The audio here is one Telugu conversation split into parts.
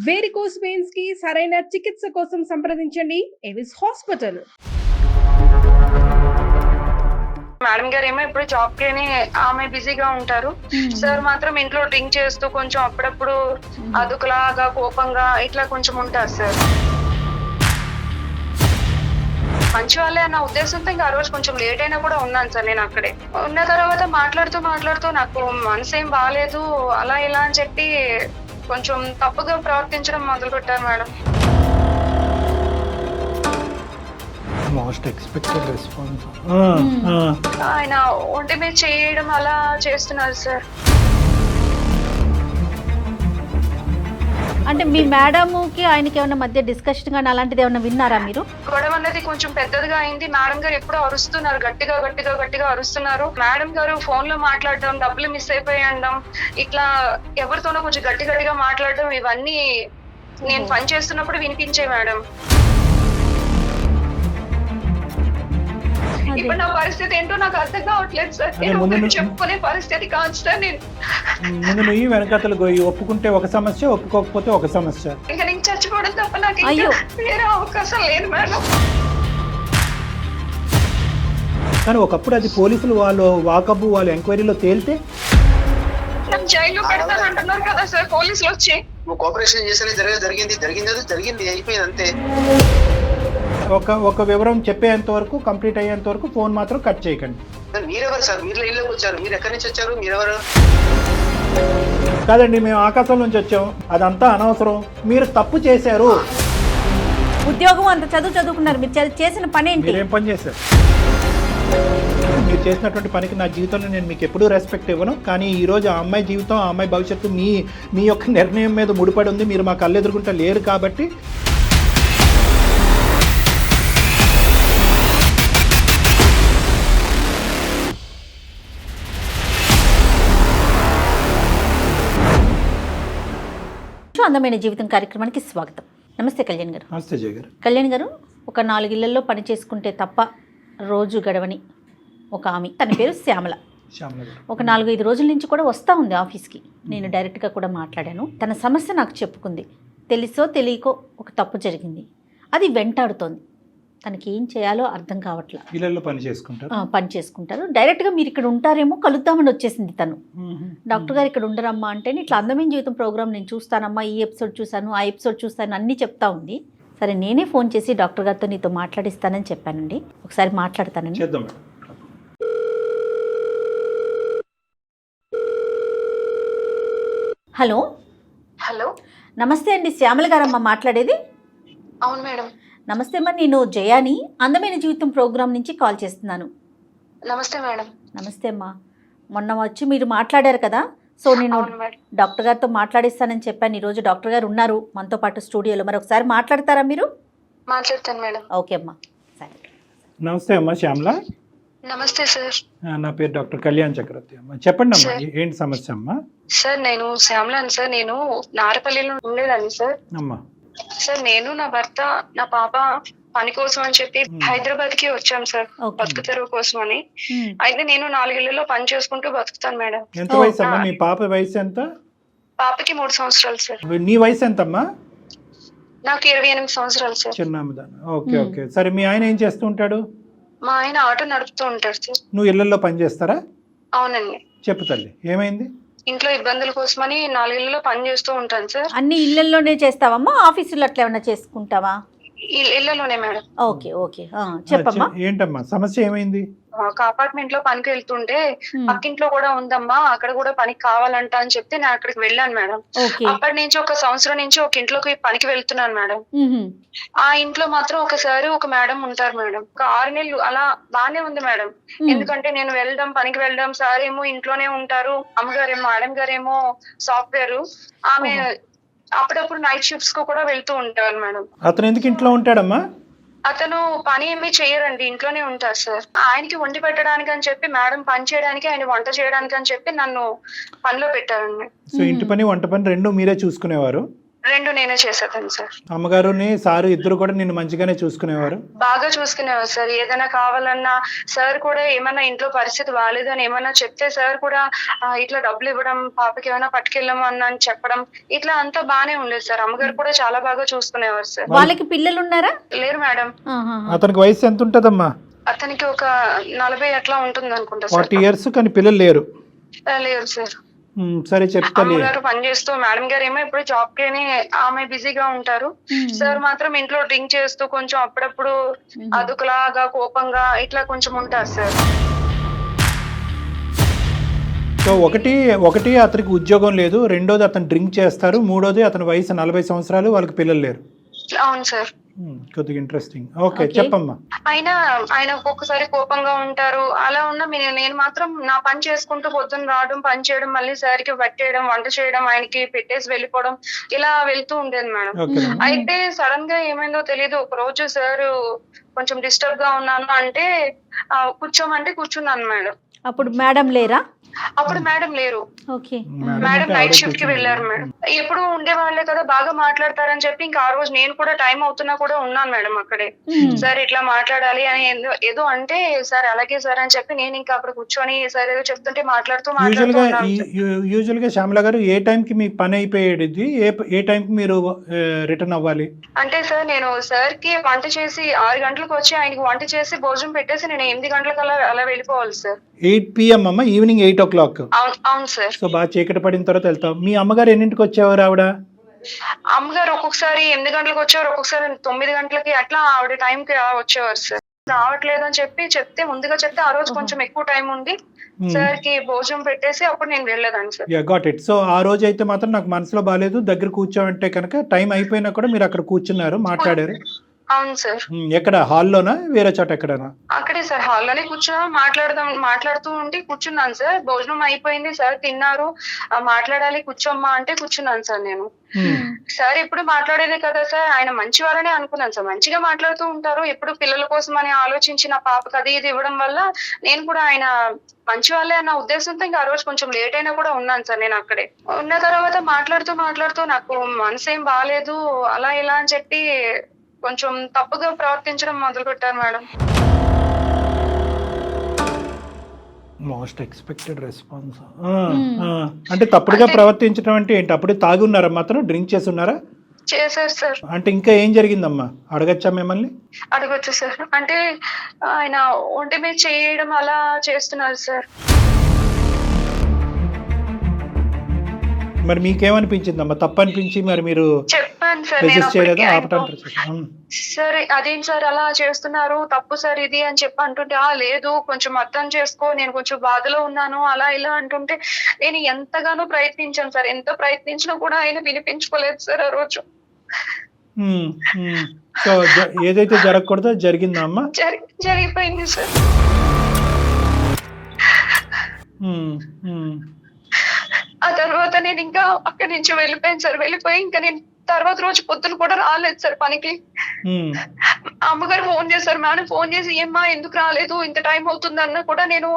వేరికోస్ వెయిన్స్ కి సరైన చికిత్స కోసం సంప్రదించండి ఎవిస్ హాస్పిటల్. మేడం గారు ఏమో ఇప్పుడు జాబ్ కి ఆమె బిజీగా ఉంటారు. సార్ మాత్రం ఇంట్లో డ్రింక్ చేస్తూ కొంచెం అప్పుడప్పుడు అదుకులాగా కోపంగా ఇట్లా కొంచెం ఉంటారు సార్. మంచి వాళ్ళే అన్న ఉద్దేశంతో ఇంకా ఆ రోజు కొంచెం లేట్ అయినా కూడా ఉన్నాను సార్. నేను అక్కడే ఉన్న తర్వాత మాట్లాడుతూ నాకు మనసు ఏం బాగాలేదు అలా ఇలా అని చెప్పి కొంచెం తప్పుగా ప్రవర్తించడం మొదలు పెట్టారు మేడం. Most expected response. ఆయన ఒంటి మీద చేయడం అలా చేస్తున్నారు సార్. అంటే మీ మేడంకి ఆయనకి ఏమైనా మధ్య డిస్కషన్ కానీ అలాంటిది ఏమైనా విన్నారా మీరు? గొడవ అనేది కొంచెం పెద్దదిగా అయింది. మేడం గారు ఎప్పుడో అరుస్తున్నారు, గట్టిగా అరుస్తున్నారు. మేడం గారు ఫోన్ లో మాట్లాడడం, డబ్బులు మిస్ అయిపోయడం, ఇట్లా ఎవరితోనో కొంచెం గట్టిగా మాట్లాడడం, ఇవన్నీ నేను పని చేస్తున్నప్పుడు వినిపించే మేడం. ఇప్పుడు నా పరిస్థితి ఏంటో నాకు అర్థం కావట్లేదు సార్. నేను చెప్పుకునే పరిస్థితి కాదు సార్. నేను ముందు నువ్వు వెనకతలు గొయ్యి ఒప్పుకుంటే ఒక సమస్య, ఒప్పుకోకపోతే ఒక సమస్య. ఇంకా నేను చచ్చిపోవడం తప్ప నాకు వేరే అవకాశం లేదు మేడం. కానీ ఒకప్పుడు అది పోలీసులు వాళ్ళు వాకబు వాళ్ళు ఎంక్వైరీలో తేలితే జైల్లో పెడతానంటున్నారు కదా సార్ పోలీసులు వచ్చి. నువ్వు కోఆపరేషన్ చేస్తేనే జరిగింది అయిపోయింది అంతే. ఒక వివరం చెప్పేంత వరకు, కంప్లీట్ అయ్యేంత వరకు ఫోన్ మాత్రం కట్ చేయకండి. మీరెవరు సార్? మీరు లైన్లోకి వచ్చారు, మీరు ఎక్కడి నుంచి వచ్చారు, మీరెవరు? కాదండి, మేము ఆకాశం నుంచి వచ్చాం, అదంతా అనవసరం. మీరు తప్పు చేశారు. ఉద్యోగం అంత చదువుకున్నారు, మీరు చేసిన పని ఏంటి? మీరేం పని చేశారు? మీరు చేసినటువంటి పనికి నా జీవితంలో నేను మీకు ఎప్పుడూ రెస్పెక్ట్ ఇవ్వను. కానీ ఈరోజు ఆ అమ్మాయి జీవితం, ఆ అమ్మాయి భవిష్యత్తు మీ యొక్క నిర్ణయం మీద ముడిపడి ఉంది. మీరు మా కళ్ళు ఎదుర్కొంటే లేరు కాబట్టి అందమైన జీవితం కార్యక్రమానికి స్వాగతం. నమస్తే కళ్యాణ్ గారు. నమస్తే జయ గారు. కళ్యాణ్ గారు, ఒక 4 ఇళ్లలో పని చేసుకుంటే తప్ప రోజు గడవని ఒక ఆమె, తన పేరు శ్యామల. ఒక 4-5 రోజుల నుంచి కూడా వస్తూ ఉంది ఆఫీస్కి. నేను డైరెక్ట్గా కూడా మాట్లాడాను. తన సమస్య నాకు చెప్పుకుంది. తెలుసో తెలియకో ఒక తప్పు జరిగింది, అది వెంటాడుతోంది. తనకి ఏం చేయాలో అర్థం కావట్లా. ఇళ్ళల్లో పని చేసుకుంటారు. డైరెక్ట్గా మీరు ఇక్కడ ఉంటారేమో కలుద్దామని వచ్చేసింది తను. డాక్టర్ గారు ఇక్కడ ఉండరమ్మా అంటే, ఇట్లా అందమైన జీవితం ప్రోగ్రామ్ నేను చూస్తానమ్మా, ఈ ఎపిసోడ్ చూశాను, ఆ ఎపిసోడ్ చూస్తాను అన్నీ చెప్తా ఉంది. సరే నేనే ఫోన్ చేసి డాక్టర్ గారితో నీతో మాట్లాడిస్తానని చెప్పానండి. ఒకసారి మాట్లాడతానండి. హలో హలో, నమస్తే అండి, శ్యామల గారమ్మ మాట్లాడేది. అవును మేడం. నమస్తే అమ్మా, నేను జయాని అందమైన జీవితం ప్రోగ్రాం నుంచి కాల్ చేస్తున్నాను. నమస్తే మేడం. నమస్తే అమ్మా, మొన్న వచ్చి మీరు మాట్లాడారు కదా, సో నేను డాక్టర్ గారితో మాట్లాడిస్తానని చెప్పాను. ఈరోజు డాక్టర్ గారు ఉన్నారు మనతో పాటు స్టూడియోలో. మరి ఒకసారి మాట్లాడతారా మీరు? మాట్లాడతాను మేడం. ఓకే అమ్మా, సరే. నమస్తే అమ్మా శ్యామల. నమస్తే సార్. నా పేరు డాక్టర్ కళ్యాణ్ చక్రవర్తి. అమ్మా చెప్పండి అమ్మా, ఏంటి సమస్య అమ్మా? సార్ నేను శ్యామలాని సార్. నేను నారపల్లిలో ఉండేదాన్ని సార్. అమ్మా సార్ నేను, నా భర్త, నా పాప పని కోసం అని చెప్పి హైదరాబాద్ కి వచ్చాం సార్, బతుకు తెరువు కోసం అని. అయితే నేను 4 ఇళ్లలో పని చేసుకుంటూ బతుకుతాను మేడం. ఎంత వయసు అమ్మా? మీ పాప వయసు ఎంత? పాపకి 3 సంవత్సరాలు సార్. నీ వయసు ఎంతమ్మా? నాకు 28 సంవత్సరాలు సార్. చిన్నదాన. ఓకే ఓకే, సరే. మీ ఆయన ఏం చేస్తూ ఉంటాడు? మా ఆయన ఆటో నడుపుతూ ఉంటాడు సార్. నువ్వు ఇళ్లలో పని చేస్తారా? అవునండి. చెప్పు తల్లి, ఏమైంది? ఇంట్లో ఇబ్బందుల కోసమని 4 ఇళ్లలో పని చేస్తూ ఉంటాను సార్. అన్ని ఇళ్లలోనే చేస్తావమ్మా, ఆఫీసులో అట్లా ఏమన్నా చేసుకుంటావా? ఇళ్లలోనే మేడం. ఓకే ఓకే, చెప్పమ్మా. ఏంటమ్మా సమస్య, ఏమైంది? ఒక అపార్ట్మెంట్ లో పనికి వెళ్తుంటే పక్కింట్లో కూడా ఉందమ్మా, అక్కడ కూడా పనికి కావాలంట అని చెప్తే నేను అక్కడికి వెళ్ళాను మేడం. అప్పటి నుంచి 1 సంవత్సరం నుంచి ఒక ఇంట్లోకి పనికి వెళ్తున్నాను మేడం. ఆ ఇంట్లో మాత్రం ఒకసారి ఒక మేడం ఉంటారు మేడం. ఒక 6 నెలలు అలా బానే ఉంది మేడం. ఎందుకంటే నేను పనికి వెళ్ళడం, సార్ ఏమో ఇంట్లోనే ఉంటారు, అమ్మగారేమో మేడం గారేమో సాఫ్ట్వేర్, ఆమె అప్పుడప్పుడు నైట్ షిఫ్ట్స్ కు కూడా వెళ్తూ ఉంటారు మేడం. అతను ఎందుకు ఇంట్లో ఉంటాడమ్మా? అతను పని ఏమీ చేయరండి, ఇంట్లోనే ఉంటారు సార్. ఆయనకి వండి పెట్టడానికి అని చెప్పి మేడం పని చేయడానికి, ఆయన వంట చేయడానికి అని చెప్పి నన్ను పనిలో పెట్టారండి. సో ఇంటి పని వంట పని 2 మీరే చూసుకునేవారు? రెండు నేనే చేసేదాన్ని సార్. అమ్మగారుని సారు ఇద్దరు కూడా నిన్ను మంచిగానే చూసుకునేవారు? బాగా చూసుకునేవారు సార్. ఏదైనా కావాలన్నా సార్ కూడా ఏమన్నా ఇంట్లో పరిస్థితి బాగాలేదు అని ఏమన్నా చెప్తే సార్ కూడా ఇట్లా డబ్బులు ఇవ్వడం, పాపకి ఏమైనా పట్టుకెళ్ళము అని చెప్పడం, ఇట్లా అంతా బానే ఉండేది సార్. అమ్మగారు కూడా చాలా బాగా చూసుకునేవారు సార్. వాళ్ళకి పిల్లలు ఉన్నారా? లేరు మేడం. అతనికి వయసు ఎంత ఉంటదమ్మా? అతనికి ఒక 40 అట్లా ఉంటుంది అనుకుంటా సార్. 40 years, కానీ పిల్లలు లేరు? లేరు సార్. సరే చెప్తా. అమ్మగారు పని చేస్తూ, మేడం గారు ఏమో ఇప్పుడు జాబ్ కి ఆమె బిజీగా ఉంటారు. సార్ మాత్రం ఇంట్లో డ్రింక్ చేస్తూ కొంచెం అప్పుడప్పుడు అదుకులాగా కోపంగా ఇట్లా కొంచెం ఉంటారు సార్. సో ఒకటి అతనికి ఉద్యోగం లేదు, రెండోది అతను డ్రింక్ చేస్తారు, మూడోది అతని వయసు 40 సంవత్సరాలు, వాళ్ళకి పిల్లలు లేరు. అవును సార్. కొద్దిగా ఇంట్రెస్టింగ్. ఓకే చెప్పమ్మా. ఆయన ఒక్కొక్కసారి కోపంగా ఉంటారు. అలా ఉన్న నేను మాత్రం నా పని చేసుకుంటూ పొద్దున్న రావడం, పని చేయడం, మళ్ళీ సార్కి పట్టేయడం, వంట చేయడం, ఆయనకి పెట్టేసి వెళ్ళిపోవడం, ఇలా వెళ్తూ ఉండేది మేడం. అయితే సడన్ గా ఏమైందో తెలియదు. ఒక రోజు సార్ కొంచెం డిస్టర్బ్ గా ఉన్నాను అంటే కూర్చోమంటే కూర్చున్నాను మేడం. అప్పుడు మేడం లేరా? అప్పుడు మేడం లేరు. ఓకే. మేడం నైట్ షిఫ్ట్ కి వెళ్ళారు మేడం. ఎప్పుడు ఉండేవాళ్లే కదా, బాగా మాట్లాడతారని చెప్పి ఇంకా ఆ రోజు నేను కూడా టైం అవుతున్నా కూడా ఉన్నాను మేడం అక్కడే. సార్ ఇట్లా మాట్లాడాలి అని ఏదో అంటే, సార్ అలాగే సార్ అని చెప్పి నేను ఇంకా అక్కడ కూర్చొని సార్ ఏదో చెప్తుంటే మాట్లాడుతూ యూజువల్ గా శ్యామల గారు ఏ టైం కి మీ పని అయిపోయేది, ఏ టైం కి మీరు రిటర్న్ అవ్వాలి? అంటే సార్ నేను సార్ కి వంట చేసి 6 గంటలకు వచ్చి ఆయనకి వంట చేసి భోజనం పెట్టేసి నేను 8 గంటలకు అలా వెళ్ళిపోవాలి సార్. 8 PM అమ్మ, ఈవినింగ్ 8 o'clock. అవును సార్. సో బాగా చీకటి పడిన తర్వాత వెళ్తాం. మీ అమ్మగారు ఎన్నింటికి వచ్చేవారు ఆవిడ? అమ్మగారు ఒక్కొక్కసారి 8 గంటలకు వచ్చేవారు, ఒక్కొక్కసారి 9 గంటలకి అట్లా ఆవిడ టైం కి వచ్చేవారు సార్. రావట్లేదు అని చెప్తే ముందుగా చెప్తే ఆ రోజు కొంచెం ఎక్కువ టైం ఉండి సార్ కి భోజనం పెట్టేసి అప్పుడు నేను వెళ్ళేదాన్ని సార్. Got it. సో ఆ రోజు అయితే మాత్రం నాకు మనసులో బాగాలేదు, దగ్గర కూర్చోమంటే కనుక టైం అయిపోయినా కూడా మీరు అక్కడ కూర్చున్నారు, మాట్లాడారు? అవును సార్. ఎక్కడ, హాల్లోనా వేరే చోట ఎక్కడనా? అక్కడే సార్, హాల్లోనే మాట్లాడుతూ ఉండి కూర్చున్నాను సార్. భోజనం అయిపోయింది సార్, తిన్నారు, మాట్లాడాలి కూర్చోమ్మా అంటే కూర్చున్నాను సార్ నేను. సార్ ఎప్పుడు మాట్లాడేదే కదా సార్, ఆయన మంచి వాళ్ళనే అనుకున్నాను సార్. మంచిగా మాట్లాడుతూ ఉంటారు, ఎప్పుడు పిల్లల కోసం అని ఆలోచించి నా పాపకి అది ఇది ఇవ్వడం వల్ల నేను కూడా ఆయన మంచి వాళ్ళే అన్న ఉద్దేశంతో ఇంకా ఆ రోజు కొంచెం లేట్ అయినా కూడా ఉన్నాను సార్ నేను అక్కడే. ఉన్న తర్వాత మాట్లాడుతూ నాకు మనసు ఏం బాగాలేదు అలా ఇలా అని చెప్పి కొంచెం తప్పుగా ప్రవర్తించడం మొదలు పెట్టారు మేడం. Most expected response. అంటే తప్పుడుగా ప్రవర్తించడం అంటే ఏంటి? అప్పుడే తాగి ఉన్నారా, మాత్రం డ్రింక్ చేసి ఉన్నారా? చేశారు సార్. అంటే ఇంకా ఏం జరిగిందమ్మా, అడగచ్చా మిమ్మల్ని? అడగచ్చు సార్. అంటే ఆయన ఒంటి మీద చేయడం అలా చేస్తున్నారు సార్. మరి మీకేమనిపించిందమ్మా, తప్పు అనిపించి మరి మీరు చెప్పాను సార్ సరే అదేం సార్ అలా చేస్తున్నారు, తప్పు సార్ ఇది అని చెప్పి అంటుంటే లేదు కొంచెం అర్థం చేసుకో, నేను కొంచెం బాధలో ఉన్నాను అలా ఇలా అంటుంటే నేను ఎంతగానో ప్రయత్నించాను సార్. ఎంత ప్రయత్నించినా కూడా ఆయన వినిపించుకోలేదు సార్ ఆ రోజు. సో ఏదైతే జరగకూడదో జరిగిందా అమ్మా? జరిగిపోయింది సార్. ఆ తర్వాత నేను ఇంకా అక్కడి నుంచి వెళ్ళిపోయాను సార్. వెళ్ళిపోయి ఇంకా నేను తర్వాత రోజు పొద్దున కూడా రాలేదు సార్ పనికి. అమ్మగారు ఫోన్ చేశారు, మేడం ఫోన్ చేసి ఏమ్మా ఎందుకు రాలేదు, ఇంత టైం అవుతుంది అన్న కూడా నేను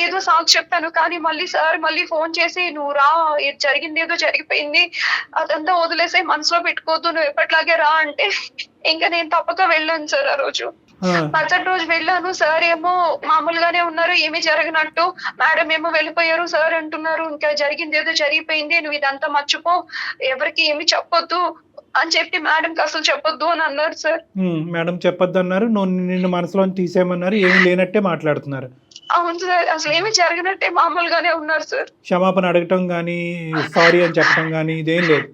ఏదో సాకు చెప్పాను. కానీ మళ్ళీ ఫోన్ చేసి నువ్వు రా, జరిగింది ఏదో జరిగిపోయింది, అదంతా వదిలేసే, మనసులో పెట్టుకోవద్దు, నువ్వు ఎప్పటిలాగే రా అంటే ఇంకా నేను తప్పక వెళ్ళాను సార్. ఆ రోజు మరుసటి రోజు వెళ్ళాను. సార్ ఏమో మామూలుగానే ఉన్నారు, ఏమీ జరగనట్టు. మేడం ఏమో వెళ్ళిపోయారు, సార్ అంటున్నారు ఇంకా జరిగింది ఏదో జరిగిపోయింది, నువ్వు ఇదంతా మర్చిపో, ఎవరికి ఏమి చెప్పొద్దు అని చెప్పి మేడంకి అసలు చెప్పొద్దు అని అన్నారు సార్. మేడం చెప్పొద్దు అన్నారు, నిన్ను మనసులో తీసేయమన్నారు, ఏమి లేనట్టే మాట్లాడుతున్నారు. అవును సార్, అసలు ఏమి జరిగినట్టే మామూలుగానే ఉన్నారు సార్. క్షమాపణ అడగటం గానీ సారీ అని చెప్పడం గానీ ఇదేం లేదు.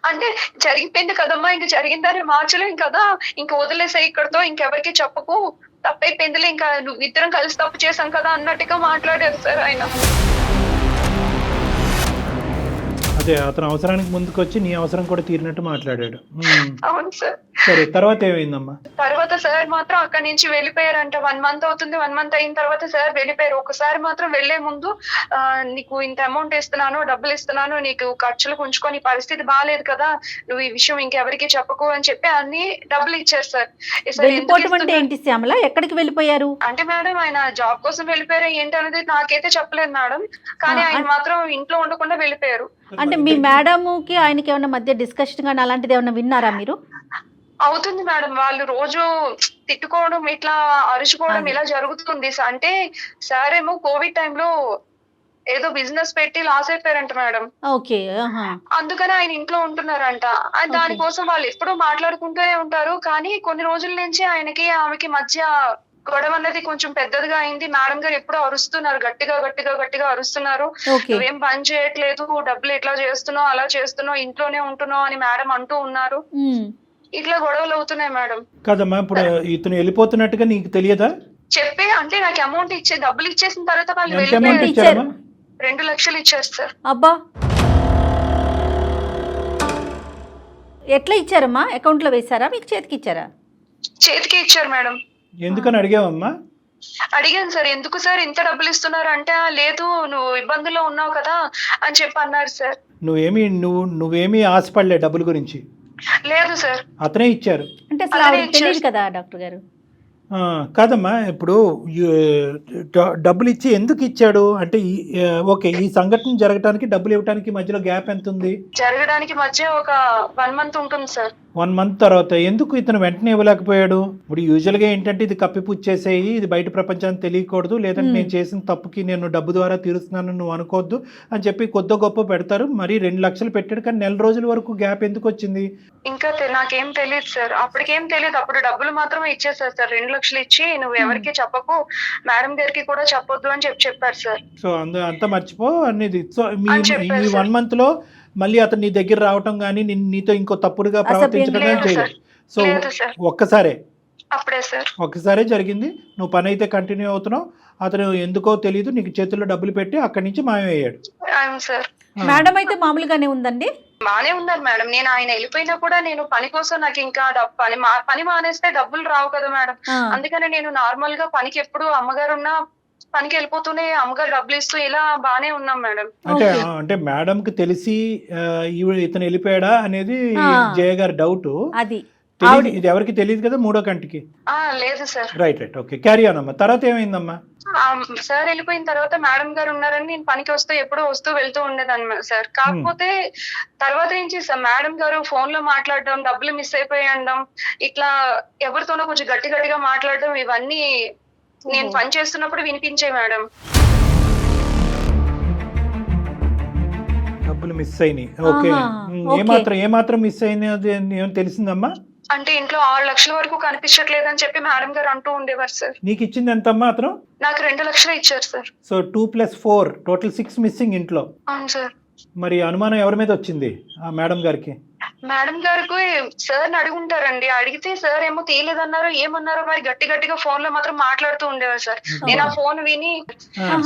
అంటే జరిగిపోయింది కదమ్మా, ఇంక జరిగిందని మార్చలేం కదా, ఇంక వదిలేసే ఇక్కడతో, ఇంకెవరికి చెప్పకు, తప్పైపోయిందిలే, ఇంకా నువ్వు ఇద్దరం కలిసి తప్పు చేశాం కదా అన్నట్టుగా మాట్లాడారు సార్ ఆయన. అదే అతను అవసరానికి ముందుకు వచ్చి నీ అవసరం కూడా తీరినట్టు మాట్లాడాడు. అవును సార్. సరే తర్వాత ఏమైందమ్మా? తర్వాత సార్ మాత్రం అక్కడి నుంచి వెళ్ళిపోయారంట. 1 మంత్ అవుతుంది. 1 మంత్ అయిన తర్వాత సార్ వెళ్ళిపోయారు. ఒకసారి మాత్రం వెళ్లే ముందు నీకు ఇంత అమౌంట్ ఇస్తున్నాను, డబ్బులు ఇస్తున్నాను, నీకు ఖర్చులకు ఉంచుకో, నీ పరిస్థితి బాగాలేదు కదా, నువ్వు ఈ విషయం ఇంకెవరికి చెప్పకు అని చెప్పి అన్ని డబ్బులు ఇచ్చారు సార్. వెళ్ళిపోవటం అంటే ఏంటి శ్యామల? ఎక్కడికి వెళ్ళిపోయారు? అంటే మేడం ఆయన జాబ్ కోసం వెళ్ళిపోయారు ఏంటి అనేది నాకైతే చెప్పలేదు మేడం, కానీ ఆయన మాత్రం ఇంట్లో ఉండకుండా వెళ్ళిపోయారు. అంటే మీ మేడంకి ఆయనకి ఏమైనా మధ్య డిస్కషన్ కానీ అలాంటిది ఏమైనా విన్నారా మీరు? అవుతుంది మేడం, వాళ్ళు రోజు తిట్టుకోవడం, ఇట్లా అరుచుకోవడం ఇలా జరుగుతుంది. అంటే సార్ ఏమో కోవిడ్ టైంలో ఏదో బిజినెస్ పెట్టి లాస్ అయిపోయారంట మేడం. ఓకే. అందుకని ఆయన ఇంట్లో ఉంటున్నారంట. దానికోసం వాళ్ళు ఎప్పుడూ మాట్లాడుకుంటూనే ఉంటారు, కానీ కొన్ని రోజుల నుంచి ఆయనకి ఆమెకి మధ్య గొడవ అన్నది కొంచెం పెద్దదిగా అయింది. మేడం గారు ఎప్పుడూ అరుస్తున్నారు, గట్టిగా గట్టిగా గట్టిగా అరుస్తున్నారు. నువ్వేం పని చేయట్లేదు, డబ్బులు ఇట్లా చేస్తున్నావు, అలా చేస్తున్నావు, ఇంట్లోనే ఉంటున్నావు అని మేడం అంటూ ఉన్నారు. ఇట్లా గొడవలు అవుతున్నాయి మేడం. కాదమ్మా, ఇప్పుడు ఇతను వెళ్ళిపోతున్నట్టుగా నీకు తెలియదా? చెప్పి అంటే నాకు అమౌంట్ ఇచ్చే డబ్బులు ఇచ్చేసిన తర్వాత వాళ్ళు ఎంత అమౌంట్ వెళ్ళిపోయారు. ఇచ్చారమ్మా? 2 లక్షలు ఇచ్చారు సార్. అబ్బా, ఎట్లా ఇచ్చారమ్మా? అకౌంట్ లో వేసారా, మీకు చేతికి ఇచ్చారా? చేతికి ఇచ్చారు మేడం. ఎందుకని అడిగావమ్మా? అడిగాను సార్, ఎందుకు సార్ ఇంత డబ్బులు ఇస్తున్నారు అంటే, లేదు నువ్వు ఇబ్బందుల్లో ఉన్నావు కదా అని చెప్పి అన్నారు సార్. నువ్వేమీ ఆశపడలే డబ్బుల గురించి? లేదు సార్, అతనే ఇచ్చారు. అంటే అసలు ఆవిడకి తెలియదు కదా డాక్టర్ గారు? కాదమ్మా, ఇప్పుడు డబ్బులు ఇచ్చి ఎందుకు ఇచ్చాడు అంటే ఓకే, ఈ సంఘటన జరగడానికి డబ్బులు ఇవ్వడానికి మధ్యలో గ్యాప్ ఎంత ఉంది? జరగడానికి మధ్య ఒక 1 మంత్ ఉంటుంది సార్. 1 మంత్ తర్వాత ఎందుకు ఇతను వెంటనే ఇవ్వలేకపోయాడు? ఇప్పుడు యూజువల్గా ఏంటంటే ఇది కప్పిపుచ్చేసేయి, ఇది బయట ప్రపంచానికి తెలియకూడదు, లేదంటే నేను చేసిన తప్పుకి నేను డబ్బు ద్వారా తీరుస్తున్నాను నువ్వు అనుకోవద్దు అని చెప్పి కొద్ది గొప్ప పెడతారు. మరి 2 లక్షలు పెట్టాడు, కానీ నెల రోజుల వరకు గ్యాప్ ఎందుకు వచ్చింది? ఇంకా నాకేం తెలియదు సార్, అప్పటికేం తెలియదు. అప్పుడు డబ్బులు మాత్రమే ఇచ్చేసారు సార్. 2 లక్షలు ఇచ్చి నువ్వు ఎవరికి చెప్పకు, మేడం గారికి కూడా చెప్పొద్దు అని చెప్పారు సార్. సో అంతా మర్చిపో అనేది. సో ఈ 1 మంత్ లో మళ్ళీ అతను నీ దగ్గర రావటం కానీ నీతో ఇంకో తప్పుడుగా ప్రవర్తించడం కానీ చేయలేదు. సో ఒక్కసారే జరిగింది. నువ్వు పని అయితే కంటిన్యూ అవుతున్నావు, అతను ఎందుకో తెలియదు నీకు చేతుల్లో డబ్బులు పెట్టి అక్కడి నుంచి మాయమయ్యాడు. మేడం అయితే మామూలుగానే ఉందండి? బానే ఉన్నారు మేడం. నేను ఆయన వెళ్ళిపోయినా కూడా నేను పని కోసం నాకు ఇంకా పని మానేస్తే డబ్బులు రావు కదా మేడం, అందుకని నేను నార్మల్ గా పనికి ఎప్పుడు అమ్మగారు ఉన్నా పనికి వెళ్ళిపోతూనే అమ్మగారు డబ్బులు ఇస్తూ ఇలా బానే ఉన్నాం మేడం. అంటే మేడం కి తెలిసి ఇతను వెళ్ళిపోయాడా అనేది జయ గారి డౌట్. అది ఇది ఎవరికి తెలియదు కదా మూడో కంటికి? లేదు sir. Right okay, carry on అమ్మా. తర్వాత ఏమైందమ్మా? సార్ వెళ్ళిపోయిన తర్వాత మేడం గారు ఉన్నారని నేను పనికి ఎప్పుడూ వస్తూ వెళ్తూ ఉండేదాన్ని సార్. కాకపోతే తర్వాత నుంచి సార్ మేడం గారు ఫోన్ లో మాట్లాడడం, డబ్బులు మిస్ అయిపోయడం, ఇట్లా ఎవరితోనో కొంచెం గట్టి గట్టిగా మాట్లాడడం, ఇవన్నీ నేను పని చేస్తున్నప్పుడు వినిపించే మేడం. డబ్బులు మిస్ అయినాయి. ఓకే, ఏమాత్రం మిస్ అయినా తెలిసిందమ్మా? అంటే ఇంట్లో 6 లక్షల వరకు కనిపించట్లేదు అని చెప్పి మేడం గారు అంటూ ఉండేవారు సార్. నీకు ఇచ్చింది ఎంతమ్మా అతను? నాకు 2 లక్షలు ఇచ్చారు సార్. సో 2 + 4 టోటల్ 6 మిస్సింగ్ ఇంట్లో. అవును సార్. మరి అనుమానం ఎవరి మీద వచ్చింది ఆ మేడం గారికి? మేడం గారికి సార్ అడుగుంటారండి. అడిగితే సార్ ఏమో తీయలేదన్నారు, ఏమన్నారో మరి గట్టి గట్టిగా ఫోన్ లో మాత్రం మాట్లాడుతూ ఉండేవారు సార్. నేను ఆ ఫోన్ విని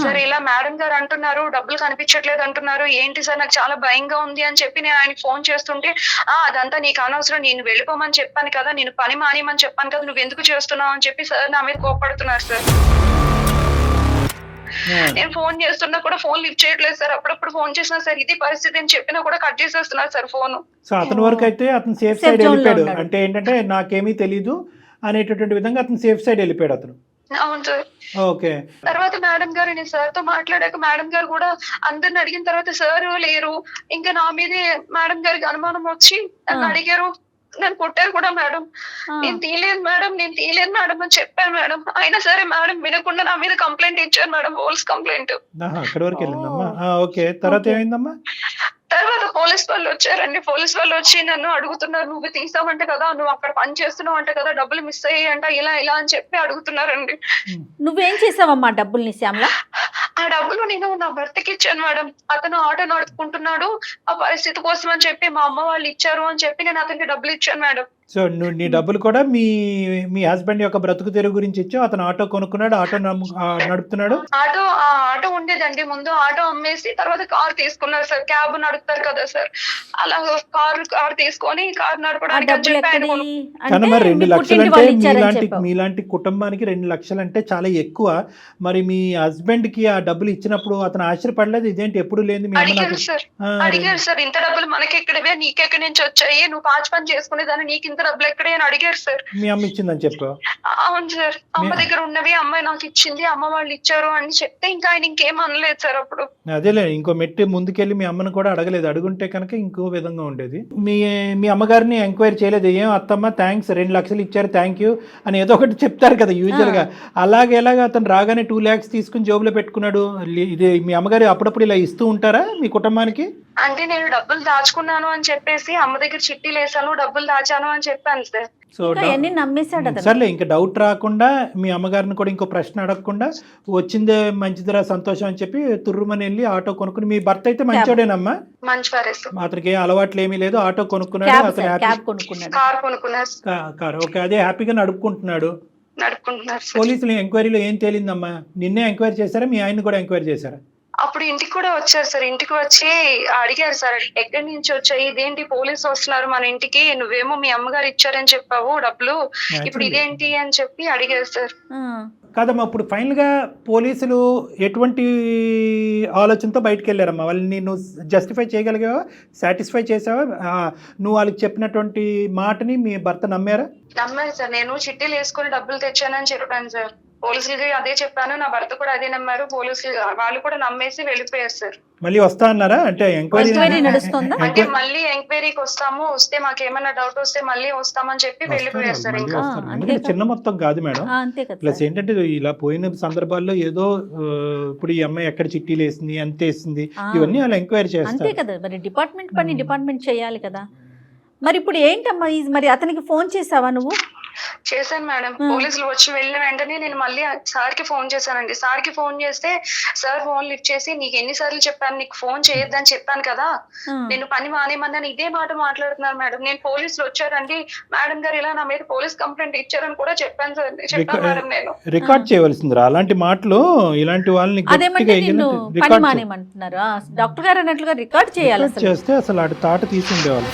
సార్ ఇలా మేడం గారు అంటున్నారు, డబ్బులు కనిపించట్లేదు అంటున్నారు, ఏంటి సార్ నాకు చాలా భయంగా ఉంది అని చెప్పి నేను ఆయనకి ఫోన్ చేస్తుంటే, అదంతా నీకు అనవసరం, నేను వెళ్ళిపోమని చెప్పాను కదా, నేను పని మానేయమని చెప్పాను కదా, నువ్వు ఎందుకు చేస్తున్నావు అని చెప్పి సార్ నా మీద కోపడుతున్నారు సార్. నేను ఫోన్ చేస్తున్నా కూడా ఫోన్ లిఫ్ట్ చేయట్లేదు సార్. అప్పుడప్పుడు ఫోన్ చేసినా సార్ ఇది పరిస్థితి అని చెప్పినా కూడా కట్ చేసేస్తున్నారు సార్ ఫోన్. సో అతని వరకు అయితే అతను సేఫ్ సైడ్ వెళ్ళిపోయాడు. అంటే ఏంటంటే నాకేమీ తెలీదు అనేటటువంటి విధంగా అతను సేఫ్ సైడ్ వెళ్ళిపోయాడు అతను. అవును సార్. ఓకే. తర్వాత మేడం గారు నేను సార్ తో మాట్లాడాక మేడం గారు కూడా అందరిని అడిగిన తర్వాత సార్ లేరు, ఇంకా నా మీదే మేడం గారికి అనుమానం వచ్చి నన్ను అడిగారు, నన్ను కొట్టారు కూడా మేడం. నేను తీయలేదు మేడం అని చెప్పాను మేడం. అయినా సరే మేడం వినకుండా నా మీద కంప్లైంట్ ఇచ్చారు మేడం, పోలీస్ కంప్లైంట్. అక్కడ వరకు వెళ్ళిందమ్మా. ఓకే, తర్వాత ఏమైందమ్మా? తర్వాత పోలీస్ వాళ్ళు వచ్చారండి. పోలీస్ వాళ్ళు వచ్చి నన్ను అడుగుతున్నారు, నువ్వు తీసావంటే కదా, నువ్వు అక్కడ పని చేస్తున్నావు అంటే కదా, డబ్బులు మిస్ అయ్యాయంట, ఇలా అని చెప్పి అడుగుతున్నారండి. నువ్వేం చేసావమ్మా డబ్బుల్ని శ్యామల? ఆ డబ్బులు నేను నా భర్తకి ఇచ్చాను మేడం. అతను ఆటో నడుపుకుంటున్నాడు, ఆ పరిస్థితి కోసం అని చెప్పి మా అమ్మ వాళ్ళు ఇచ్చారు అని చెప్పి నేను అతనికి డబ్బులు ఇచ్చాను మేడం. సో నువ్వు నీ డబ్బులు కూడా మీ మీ హస్బెండ్ యొక్క బ్రతుకు తెరువు గురించి ఇచ్చావు. అతను ఆటో కొనుక్కున్నాడు, ఆటో నడుపుతున్నాడు. ఆటో ఉండేదండి ముందు, ఆటో అమ్మేసి తర్వాత కార్ తీసుకున్నారు సార్. క్యాబ్ నడుపుతారు కదా సార్, అలా కార్ తీసుకొని కార్ నడపడానికి అని చెప్పి ఆయన కానీ మరి 2 లక్షలు అంటే మీలాంటి కుటుంబానికి 2 లక్షలు అంటే చాలా ఎక్కువ. మరి మీ హస్బెండ్ కి ఆ డబ్బులు ఇచ్చినప్పుడు అతను ఆశ్చర్యపడలేదు? ఇదేంటి ఎప్పుడు లేదు మీ అమ్మ అడిగారు సార్, ఇంత డబ్బులు మనకి ఎక్కడవే, నీకెక్కడి నుంచి వచ్చాయి, నువ్వు పాచి పని చేసుకునేదాన్ని, నీకు ఇంత డబ్బులు ఎక్కడే అని అడిగారు సార్. మీ అమ్మ ఇచ్చిందని చెప్పు. అవును సార్, అమ్మ దగ్గర ఉన్నవి అమ్మాయి నాకు ఇచ్చింది, అమ్మ వాళ్ళు ఇచ్చారు అని చెప్తే ఇంకా ఆయన ఇంకేం అనలేదు సార్. అప్పుడు అదేలే, ఇంకో మెట్టి ముందుకెళ్ళి మీ అమ్మను కూడా అడగలేదు. అడుగుంటే కనుక ఇంకో విధంగా ఉండేది. మీ అమ్మగారిని ఎంక్వైరీ చేయలేదు? ఏం అత్తమ్మ థ్యాంక్స్ 2 లక్షలు ఇచ్చారు థ్యాంక్ యూ అని ఏదో ఒకటి చెప్తారు కదా యూజువల్ గా. అలాగేలాగా అతను రాగానే 2 lakhs తీసుకుని జోబులో పెట్టుకున్నాడు. ఇది మీ అమ్మగారు అప్పుడప్పుడు ఇలా ఇస్తూ ఉంటారా మీ కుటుంబానికి? అంటే నేను డబ్బులు దాచుకున్నాను అని చెప్పేసి అమ్మ దగ్గర చిట్టీలు వేసాను, డబ్బులు దాచాను అని చెప్పాను సార్. సో నమ్మేశాడు సర్లే, ఇంకా డౌట్ రాకుండా మీ అమ్మగారిని కూడా ఇంకో ప్రశ్న అడగకుండా వచ్చిందే మంచిదిరా సంతోషం అని చెప్పి తుర్రుమని వెళ్ళి ఆటో కొనుక్కుని. మీ భర్త అయితే మంచోడేనమ్మా? మంచివారే సార్, అతనికి ఏ అలవాట్లు ఏమీ లేదు. ఆటో కొనుక్కున్నాడు, అతను కార్ కొనుక్కున్నారు. కారు ఓకే, అదే హ్యాపీగా నడుపుకుంటున్నారు. సార్. పోలీసులు ఎంక్వైరీలో ఏం తేలిందమ్మా? నిన్నే ఎంక్వైరీ చేశారా, మీ ఆయన్ని కూడా ఎంక్వైరీ చేశారా? అప్పుడు ఇంటికి కూడా వచ్చారు సార్, ఇంటికి వచ్చి అడిగారు సార్ ఎక్కడి నుంచి వచ్చాయి, ఇదేంటి పోలీసు వస్తున్నారు మన ఇంటికి, నువ్వేమో మీ అమ్మగారు ఇచ్చారని చెప్పావు డబ్బులు, ఇప్పుడు ఇదేంటి అని చెప్పి అడిగారు సార్. కాదమ్మా, ఇప్పుడు ఫైనల్ గా పోలీసులు ఎటువంటి ఆలోచనతో బయటకు వెళ్ళారమ్మా? వాళ్ళని నువ్వు జస్టిఫై చేయగలిగావా, సాటిస్ఫై చేసావా? నువ్వు వాళ్ళకి చెప్పినటువంటి మాటని మీ భర్త నమ్మారా? నమ్మారు సార్, నేను చిట్టీలు వేసుకుని డబ్బులు తెచ్చానని చెప్పాను సార్. పోలీసులకి అదే చెప్పాను, నా భర్త కూడా అదే నమ్మారు. పోలీసులు వాళ్ళు కూడా నమ్మేసి వెళ్ళిపోయారు సార్. మళ్ళీ వస్తా అన్నారా? అంటే ఎంక్వైరీ నడుస్తుందా? అంటే మళ్ళీ ఎంక్వైరీకి వస్తాము, వస్తే మాకేమైనా డౌట్ వస్తే మళ్ళీ వస్తామని చెప్పి వెళ్ళిపోయారు సార్. ఇంకా చిన్న మొత్తం కాదు మేడం. ప్లస్ ఏంటంటే ఇలా పోయిన సందర్భాల్లో ఏదో ఇప్పుడు ఈ అమ్మాయి ఎక్కడ చిట్టీలు వేసింది, ఎంత వేసింది, ఇవన్నీ వాళ్ళు ఎంక్వైరీ చేస్తారు కదా. మరి డిపార్ట్మెంట్ పని డిపార్ట్మెంట్ చేయాలి కదా. మరి ఇప్పుడు ఏంటమ్మా, మరి అతనికి ఫోన్ చేసావా నువ్వు? చేశాను మేడం. పోలీసులు వచ్చి వెళ్ళిన వెంటనే నేను మళ్ళీ సార్కి ఫోన్ చేశానండి. సార్కి ఫోన్ చేస్తే సార్ ఫోన్ లిఫ్ట్ చేసి, నీకు ఎన్నిసార్లు చెప్పాను నీకు ఫోన్ చేయొద్దని చెప్పాను కదా, నేను పని మానేమన్నాను, ఇదే మాట మాట్లాడుతున్నారు మేడం. నేను పోలీసులు వచ్చారండి, మేడం గారు ఇలా నా మీద పోలీస్ కంప్లైంట్ ఇచ్చారని కూడా చెప్పాను సార్. చెప్పాను మేడం, నేను రికార్డ్ చేయవలసిందిరా అలాంటి మాటలు. ఇలాంటి వాళ్ళని మానేమంటున్నారు డాక్టర్ గారు అన్నట్లుగా రికార్డ్ చేయాలి. చేస్తే అసలు అటు తాట తీసుండేవాళ్ళు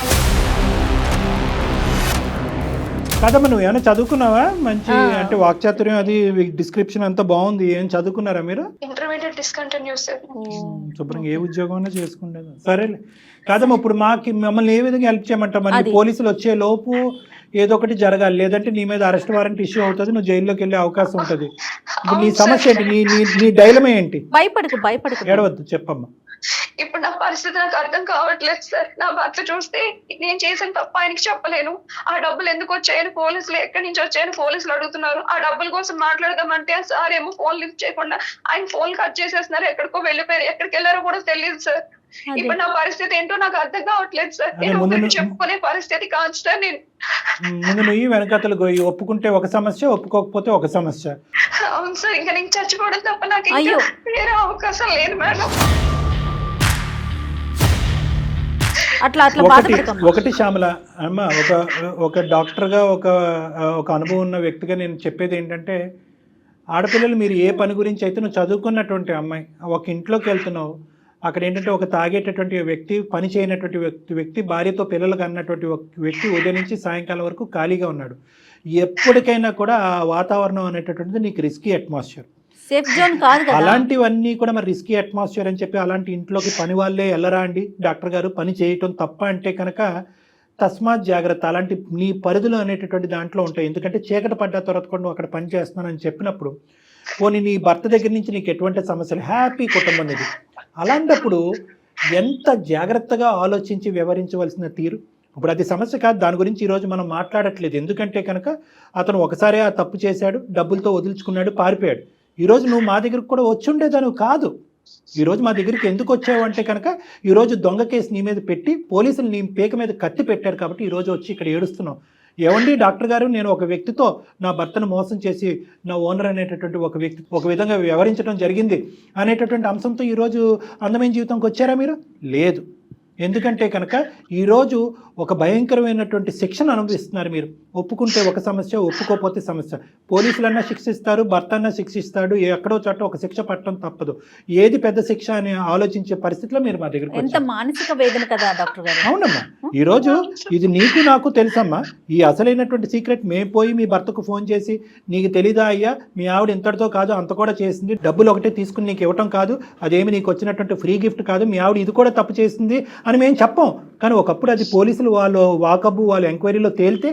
కాదమ్మా. నువ్వు ఏమైనా చదువుకున్నావా? మంచి అంటే వాక్చాతుర్యం అది డిస్క్రిప్షన్ అంతా బాగుంది. ఏం చదువుకున్నారా మీరు? Intermediate discontinue sir. శుభ్రంగా ఏ ఉద్యోగం అన్నా చేసుకుంటేది. సరేలే. కాదమ్మా, ఇప్పుడు మమ్మల్ని ఏ విధంగా హెల్ప్ చేయమంటావు? మరి పోలీసులు వచ్చే లోపు ఏదో ఒకటి జరగాలి, లేదంటే నీ మీద అరెస్ట్ వారెంట్ ఇష్యూ అవుతుంది, నువ్వు జైల్లోకి వెళ్ళే అవకాశం ఉంటుంది. ఇప్పుడు నీ సమస్య ఏంటి? నీ డైలమా ఏంటి? భయపడకు ఏడవద్దు, చెప్పమ్మా. ఇప్పుడు నా పరిస్థితి నాకు అర్థం కావట్లేదు సార్. నా భర్త చూస్తే నేను చేసిన తప్ప ఆయనకి చెప్పలేను. ఆ డబ్బులు ఎందుకు వచ్చాయని పోలీసులు, ఎక్కడి నుంచి వచ్చాయని పోలీసులు అడుగుతున్నారు. ఆ డబ్బుల కోసం మాట్లాడదామంటే సార్ ఏమో ఫోన్ లిఫ్ట్ చేయకుండా ఆయన ఫోన్ కట్ చేసేస్తున్నారు, ఎక్కడికో వెళ్ళిపోయారు. ఎక్కడికి వెళ్ళారో కూడా తెలియదు సార్. ఇప్పుడు నా పరిస్థితి ఏంటో నాకు అర్థం కావట్లేదు సార్. నేను చెప్పుకునే పరిస్థితి కాదు సార్. నేను ముందు నువ్వు వెనకతలు ఒప్పుకుంటే ఒక సమస్య, ఒప్పుకోకపోతే ఒక సమస్య. అవును సార్, ఇంకా నేను చచ్చిపోవడం తప్ప నాకు వేరే అవకాశం లేదు మేడం. ఒకటి శ్యామల అమ్మ, ఒక డాక్టర్గా ఒక అనుభవం ఉన్న వ్యక్తిగా నేను చెప్పేది ఏంటంటే, ఆడపిల్లలు మీరు ఏ పని గురించి అయితే నువ్వు చదువుకున్నటువంటి అమ్మాయి ఒక ఇంట్లోకి వెళ్తున్నావు, అక్కడ ఏంటంటే ఒక తాగేటటువంటి వ్యక్తి, పని చేయనటువంటి వ్యక్తి, భార్యతో పిల్లలకు అన్నటువంటి వ్యక్తి ఉదయం నుంచి సాయంకాలం వరకు ఖాళీగా ఉన్నాడు. ఎప్పటికైనా కూడా ఆ వాతావరణం అనేటటువంటిది నీకు రిస్కీ అట్మాస్ఫియర్, సేఫ్ జోన్ కాదు కదా. అలాంటివన్నీ కూడా మరి రిస్కీ అట్మాస్ఫియర్ అని చెప్పి అలాంటి ఇంట్లోకి పని వాళ్ళే వెళ్ళరా అండి? డాక్టర్ గారు పని చేయటం తప్ప అంటే కనుక తస్మాత్ జాగ్రత్త. అలాంటి నీ పరిధులు అనేటటువంటి దాంట్లో ఉంటాయి. ఎందుకంటే చీకటి పడ్డ తర్వాత కూడా నువ్వు అక్కడ పని చేస్తున్నానని చెప్పినప్పుడు, పోనీ నీ భర్త దగ్గర నుంచి నీకు ఎటువంటి సమస్యలు, హ్యాపీ కుటుంబం ఇది. అలాంటప్పుడు ఎంత జాగ్రత్తగా ఆలోచించి వ్యవహరించవలసిన తీరు. ఇప్పుడు అది సమస్య కాదు, దాని గురించి ఈరోజు మనం మాట్లాడట్లేదు. ఎందుకంటే కనుక అతను ఒకసారి ఆ తప్పు చేశాడు, డబ్బులతో వదిలించుకున్నాడు, పారిపోయాడు. ఈరోజు నువ్వు మా దగ్గరకు కూడా వచ్చి ఉండేదాను కాదు. ఈరోజు మా దగ్గరికి ఎందుకు వచ్చావు అంటే కనుక ఈరోజు దొంగ కేసు నీ మీద పెట్టి పోలీసులు నీ పేక మీద కత్తి పెట్టారు కాబట్టి ఈరోజు వచ్చి ఇక్కడ ఏడుస్తున్నావు. ఏమండి డాక్టర్ గారు, నేను ఒక వ్యక్తితో నా భర్తను మోసం చేసి నా ఓనర్ అనేటటువంటి ఒక వ్యక్తి ఒక విధంగా వ్యవహరించడం జరిగింది అనేటటువంటి అంశంతో ఈరోజు అందమైన జీవితంకి వచ్చారా మీరు? లేదు. ఎందుకంటే కనుక ఈరోజు ఒక భయంకరమైనటువంటి శిక్షను అనుభవిస్తున్నారు మీరు. ఒప్పుకుంటే ఒక సమస్య, ఒప్పుకోకపోతే సమస్య. పోలీసులన్నా శిక్షిస్తారు, భర్త అన్నా శిక్షిస్తాడు, ఎక్కడో చోట ఒక శిక్ష పట్టడం తప్పదు. ఏది పెద్ద శిక్ష అని ఆలోచించే పరిస్థితిలో మీరు మా దగ్గరకు ఎంత వచ్చారు. మానసిక వేదన కదా డాక్టర్ గారు. అవునమ్మా, ఈరోజు ఇది నీకు నాకు తెలుసమ్మా. ఈ అసలైనటువంటి సీక్రెట్ మేము పోయి మీ భర్తకు ఫోన్ చేసి నీకు తెలీదా అయ్యా, మీ ఆవిడ ఇంతటితో కాదు అంత కూడా చేసింది, డబ్బులు ఒకటే తీసుకుని నీకు ఇవ్వటం కాదు, అదేమి నీకు వచ్చినటువంటి ఫ్రీ గిఫ్ట్ కాదు, మీ ఆవిడ ఇది కూడా తప్పు చేసింది అని మేము చెప్పం. కానీ ఒకప్పుడు అది పోలీసులు వాళ్ళు వాకబు వాళ్ళు ఎంక్వైరీలో తేలితే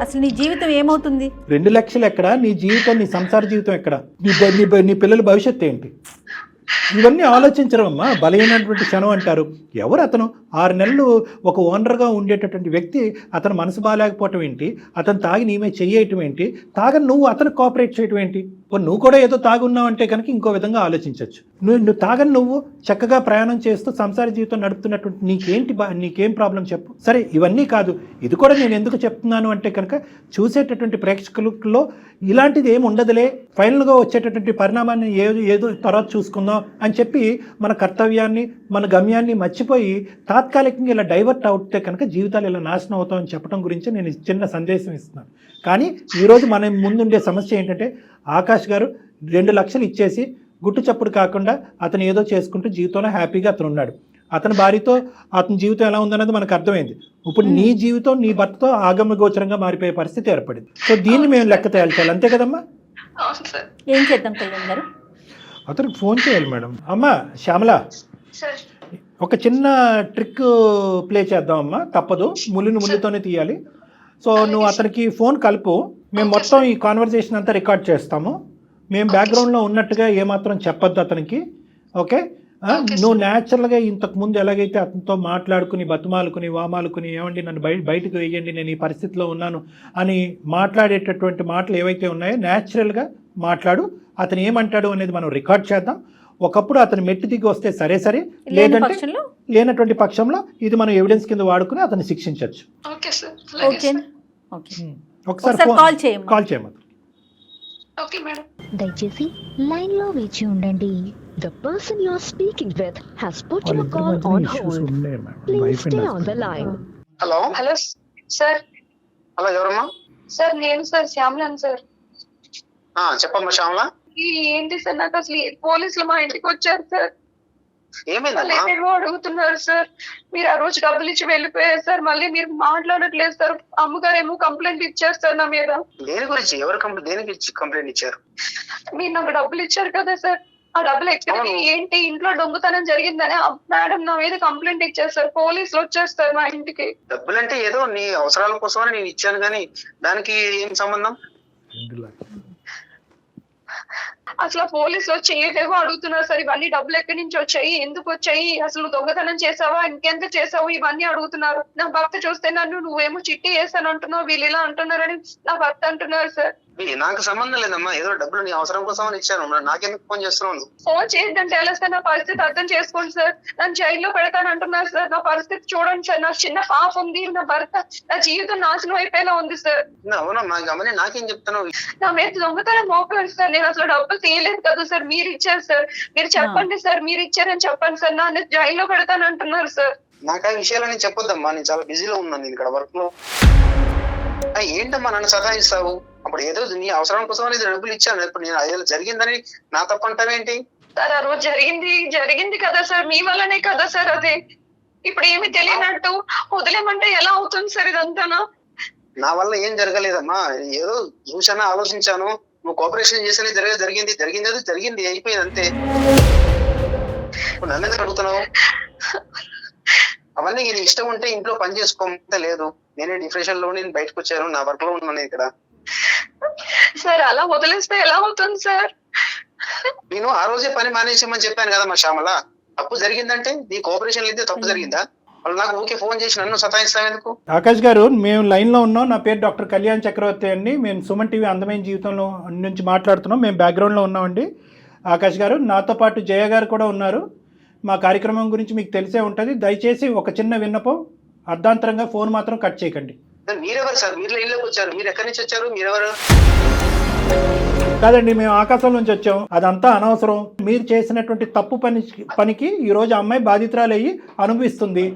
అసలు నీ జీవితం ఏమవుతుంది? 2 లక్షలు ఎక్కడ, నీ జీవితం, నీ సంసార జీవితం ఎక్కడ, నీ పిల్లల భవిష్యత్తు ఏంటి? ఇవన్నీ ఆలోచించడం అమ్మా. బలహీనటువంటి క్షణం అంటారు. ఎవరు అతను? 6 నెలలు ఒక ఓనర్గా ఉండేటటువంటి వ్యక్తి అతను మనసు బాగాలేకపోవటం ఏంటి, అతను తాగి నీమే చెయ్యటం ఏంటి, తాగని నువ్వు అతను కోఆపరేట్ చేయటం ఏంటి? నువ్వు కూడా ఏదో తాగున్నావు అంటే కనుక ఇంకో విధంగా ఆలోచించవచ్చు. నువ్వు తాగని నువ్వు చక్కగా ప్రయాణం చేస్తూ సంసార జీవితం నడుపుతున్నటువంటి నీకేం ప్రాబ్లం చెప్పు. సరే, ఇవన్నీ కాదు, ఇది కూడా నేను ఎందుకు చెప్తున్నాను అంటే కనుక చూసేటటువంటి ప్రేక్షకులలో ఇలాంటిది ఏమి ఉండదులే, ఫైనల్గా వచ్చేటటువంటి పరిణామాన్ని ఏదో తర్వాత చూసుకుందాం అని చెప్పి మన కర్తవ్యాన్ని, మన గమ్యాన్ని మర్చిపోయి తాత్కాలికంగా ఇలా డైవర్ట్ అవుతే కనుక జీవితాలు ఇలా నాశనం అవుతామని చెప్పడం గురించి నేను చిన్న సందేశం ఇస్తున్నాను. కానీ ఈరోజు మన ముందుండే సమస్య ఏంటంటే ఆకాష్ గారు 2 లక్షలు ఇచ్చేసి గుట్టు చప్పుడు కాకుండా అతను ఏదో చేసుకుంటూ జీవితంలో హ్యాపీగా అతను ఉన్నాడు. అతని భార్యతో అతని జీవితం ఎలా ఉందన్నది మనకు అర్థమైంది. ఇప్పుడు నీ జీవితం నీ భర్తతో ఆగమ్య గోచరంగా మారిపోయే పరిస్థితి ఏర్పడింది. సో దీన్ని మేము లెక్క తేల్చాలి, అంతే కదమ్మా? ఏం చేద్దాం కళ్యాణ్ గారు? అతనికి ఫోన్ చేయాలి మేడం. అమ్మా శ్యామల, ఒక చిన్న ట్రిక్ ప్లే చేద్దాం అమ్మా, తప్పదు, ముళ్ళుతోనే తీయాలి. సో నువ్వు అతనికి ఫోన్ కలుపు, మేము మొత్తం ఈ కాన్వర్జేషన్ అంతా రికార్డ్ చేస్తాము. మేము బ్యాక్గ్రౌండ్లో ఉన్నట్టుగా ఏమాత్రం చెప్పొద్దు అతనికి, ఓకే? నువ్వు న్యాచురల్గా ఇంతకుముందు ఎలాగైతే అతనితో మాట్లాడుకుని బతుమాలుకుని వామాలుకుని ఏమండి నన్ను బయటకు వేయండి, నేను ఈ పరిస్థితిలో ఉన్నాను అని మాట్లాడేటటువంటి మాటలు ఏవైతే ఉన్నాయో న్యాచురల్గా మాట్లాడు. అతను ఏమంటాడు అనేది మనం రికార్డ్ చేద్దాం. ఒకప్పుడు అతను మెట్టు దిగి వస్తే సరే, లేనటువంటి పక్షంలో ఇది మనం ఎవిడెన్స్ కింద వాడుకుని అతన్ని శిక్షించవచ్చు. ఒకసారి కాల్ చేయమని. దయచేసి లైన్ లో వేచి ఉండండి. The person you are speaking with has put your call on hold. Please stay on the line. Hello hello sir. Hello, ఎవరమ్మా? సార్ నేను సార్ శ్యామలాన్ సార్. చెప్పమ్మా శ్యామల. ఏంటి సార్, నాకు అసలు పోలీసులు మా ఇంటికి వచ్చారు సార్. ఏమైందమ్మా? అడుగుతున్నారు సార్, మీరు ఆ రోజు డబ్బులు ఇచ్చి వెళ్ళిపోయారు సార్, మళ్ళీ మీరు మాట్లాడట్లేదు సార్. అమ్మగారు ఏమో కంప్లైంట్ ఇచ్చారు సార్ నా మీద. దేని గురించి? ఎవరు దేనికి కంప్లైంట్ ఇచ్చారు? మీరు నాకు డబ్బులు ఇచ్చారు కదా సార్, ఆ డబ్బులు ఎక్కడ ఏంటి, ఇంట్లో దొంగతనం జరిగిందని మేడం నా మీద కంప్లైంట్ ఇచ్చారు సార్. పోలీసులు వచ్చారు సార్ మా ఇంటికి. డబ్బులంటే ఏదో నీ అవసరాల కోసమని నేను ఇచ్చాను, కానీ దానికి ఏం సంబంధం? అసలు పోలీసులు వచ్చి ఏవేవో అడుగుతున్నారు సార్. ఇవన్నీ డబ్బులు ఎక్కడి నుంచి వచ్చాయి, ఎందుకు వచ్చాయి, అసలు దొంగతనం చేసావా, ఇంకెంత చేసావు, ఇవన్నీ అడుగుతున్నారు. నా భర్త చూస్తే నువ్వేమో చిట్టి వేసాను అంటున్నావు, వీళ్ళు ఇలా అంటున్నారని నా భర్త అంటున్నారు సార్. నాకు సంబంధం లేదమ్మా, ఏదో డబ్బులు నీ అవసరం కోసం అని ఇచ్చాను. నాకెందుకు ఫోన్ చేస్తున్నావు? ఫోన్ చేయదంటే ఎలా సార్? నా పరిస్థితి అర్థం చేసుకోండి సార్. నన్ను జైల్లో పెడతాను అంటున్నారు సార్. నా పరిస్థితి చూడండి సార్, నా చిన్న పాప ఉంది, నా భర్త, నా జీవితం నాశనం అయిపోయేలా ఉంది సార్. అవునమ్మా, గమని నాకేం చెప్తున్నావు? నా మీద దొంగతనం మోపారు సార్. నేను అసలు డబ్బులు తీయలేదు కదా సార్, మీరు ఇచ్చారు సార్. మీరు చెప్పండి సార్, మీరు ఇచ్చారని చెప్పండి సార్. నన్ను జైల్లో పెడతాను అంటున్నారు సార్. నాకు ఆ విషయాలని చెప్పొద్దమ్మా, నేను చాలా బిజీలో ఉన్నాను, నేను ఇక్కడ వర్క్ లో. ఏంటమ్మా నన్ను సతాయిస్తావు? అప్పుడు ఏదో నీ అవసరం కోసం అనేది డబ్బులు ఇచ్చాను, ఇప్పుడు నేను అదే జరిగిందని నా తప్పు అంటావేంటి? సార్ ఆ రోజు జరిగింది కదా సార్, మీ వల్లనే కదా సార్. అదే ఇప్పుడు ఏమి తెలియనట్టు వదిలేమంటే ఎలా అవుతుంది సార్ ఇదంతానా? నా వల్ల ఏం జరగలేదమ్మా, ఏదో చూసాను, ఆలోచించాను. నువ్వు కోఆపరేషన్ చేసేది జరిగింది అయిపోయింది అంతే. నన్ను ఎందుకు అడుగుతున్నావు? అవన్నీ నేను ఇష్టం ఉంటే ఇంట్లో పని చేసుకోమంటే లేదు. నేనే డిప్రెషన్ లో నేను బయటకు వచ్చాను, నా వర్క్ లో ఉన్నాను ఇక్కడ. సార్ అలా వదిలేస్తే ఎలా అవుతుంది సార్? నేను ఆ రోజే పని మానేసామని చెప్పాను కదా మా శ్యామల. తప్పు జరిగిందంటే నీ కోఆపరేషన్ అయితే తప్పు జరిగిందా? వాళ్ళు నాకు ఊకే ఫోన్ చేసి నన్ను సతాయిస్తావెందుకు? ఆకాష్ గారు, మేము లైన్లో ఉన్నాం. నా పేరు డాక్టర్ కళ్యాణ్ చక్రవర్తి అండి. మేము సుమన్ టీవీ అందమైన జీవితంలో నుంచి మాట్లాడుతున్నాం. మేము బ్యాక్గ్రౌండ్లో ఉన్నామండి. ఆకాష్ గారు, నాతో పాటు జయ గారు కూడా ఉన్నారు. మా కార్యక్రమం గురించి మీకు తెలిసే ఉంటుంది. దయచేసి ఒక చిన్న విన్నపం, అర్ధాంతరంగా ఫోన్ మాత్రం కట్ చేయకండి. మీరెవరు సార్? మీరు ఇళ్ళకి వచ్చారు, మీరు ఎక్కడి నుంచి వచ్చారు? మీరెవరు? కాదండి, మేము ఆకాశం నుంచి వచ్చాం, అదంతా అనవసరం. మీరు చేసినటువంటి తప్పు పనికి ఈ రోజు అమ్మాయి బాధితురాలయ్యి అనుభవిస్తుంది.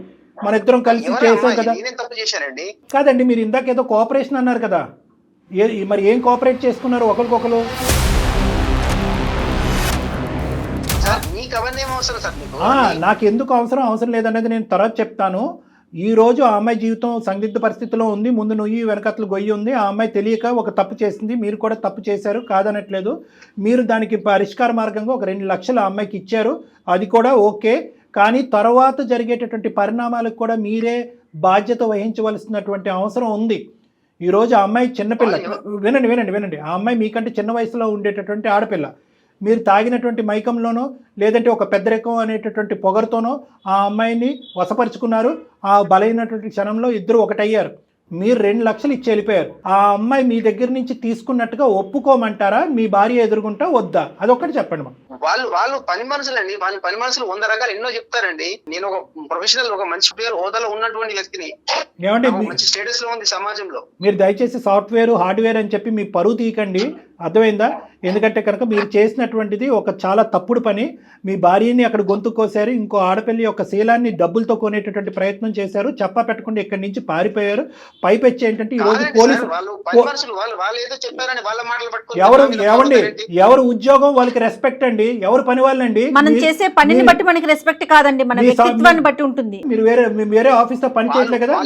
మన ఇద్దరం కలిసి చేసాం కదా. నేనేం తప్పు చేశానండి? కాదండి, మీరు ఇందాక ఏదో కోఆపరేషన్ అన్నారు కదా, మరి ఏం కోఆపరేట్ చేసుకున్నారు ఒకరికొకరు? సార్ మీకు అవన్నీ ఏం అవసరం సార్? మీకు నాకు ఎందుకు అవసరం లేదనేది నేను తర్వాత చెప్తాను. ఈ రోజు ఆ అమ్మాయి జీవితం సందిగ్ధ పరిస్థితిలో ఉంది. ముందు నుయ్యి వెనకతలు గొయ్యి ఉంది. ఆ అమ్మాయి తెలియక ఒక తప్పు చేసింది. మీరు కూడా తప్పు చేశారు, కాదనట్లేదు. మీరు దానికి పరిష్కార మార్గంగా ఒక 2 లక్షలు ఆ అమ్మాయికి ఇచ్చారు, అది కూడా ఓకే. కానీ తర్వాత జరిగేటటువంటి పరిణామాలకు కూడా మీరే బాధ్యత వహించవలసినటువంటి అవసరం ఉంది. ఈరోజు ఆ అమ్మాయి చిన్నపిల్ల. వినండి. ఆ అమ్మాయి మీకంటే చిన్న వయసులో ఉండేటటువంటి ఆడపిల్ల. మీరు తాగినటువంటి మైకంలోనో లేదంటే ఒక పెద్దరికం అనేటటువంటి పొగరుతోనో ఆ అమ్మాయిని వశపరుచుకున్నారు. ఆ బలైనటువంటి క్షణంలో ఇద్దరు ఒకటయ్యారు. మీరు 2 లక్షలు ఇచ్చి వెళ్ళిపోయారు. ఆ అమ్మాయి మీ దగ్గర నుంచి తీసుకున్నట్టుగా ఒప్పుకోమంటారా? మీ భార్య ఎదురుగుంటా వద్దా? అదొక్కటి చెప్పండి. వాళ్ళు పని మనుషులండి. వాళ్ళు పని మనుషులు 100 రకాలు ఎన్నో చెప్తారండి. నేను ఒక ప్రొఫెషనల్, ఒక మంచి పేరు హోదాలో ఉన్నటువంటి వ్యక్తిని, ఏమంటే మంచి స్టేటస్ లో ఉంది సమాజంలో. మీరు దయచేసి సాఫ్ట్వేర్ హార్డ్వేర్ అని చెప్పి మీ పరువు తీయకండి, అర్థమైందా? ఎందుకంటే కనుక మీరు చేసినటువంటిది ఒక చాలా తప్పుడు పని. మీ భార్యని అక్కడ గొంతు కోసారు, ఇంకో ఆడపిల్లి యొక్క శీలాన్ని డబ్బులతో కొనేటటువంటి ప్రయత్నం చేశారు, చెప్పా పెట్టకుండా ఇక్కడి నుంచి పారిపోయారు. పైపెచ్చి ఏంటంటే ఈ రోజు పోలీసు ఎవరు ఉద్యోగం వాళ్ళకి రెస్పెక్ట్ అండి, ఎవరు పని వాళ్ళండి. మనం చేసే పనిని బట్టి మనకి రెస్పెక్ట్ కాదండి, మన వ్యక్తిత్వాన్ని బట్టి ఉంటుంది. మీరు వేరే ఆఫీస్ తో పని చేయట్లేదు కదా.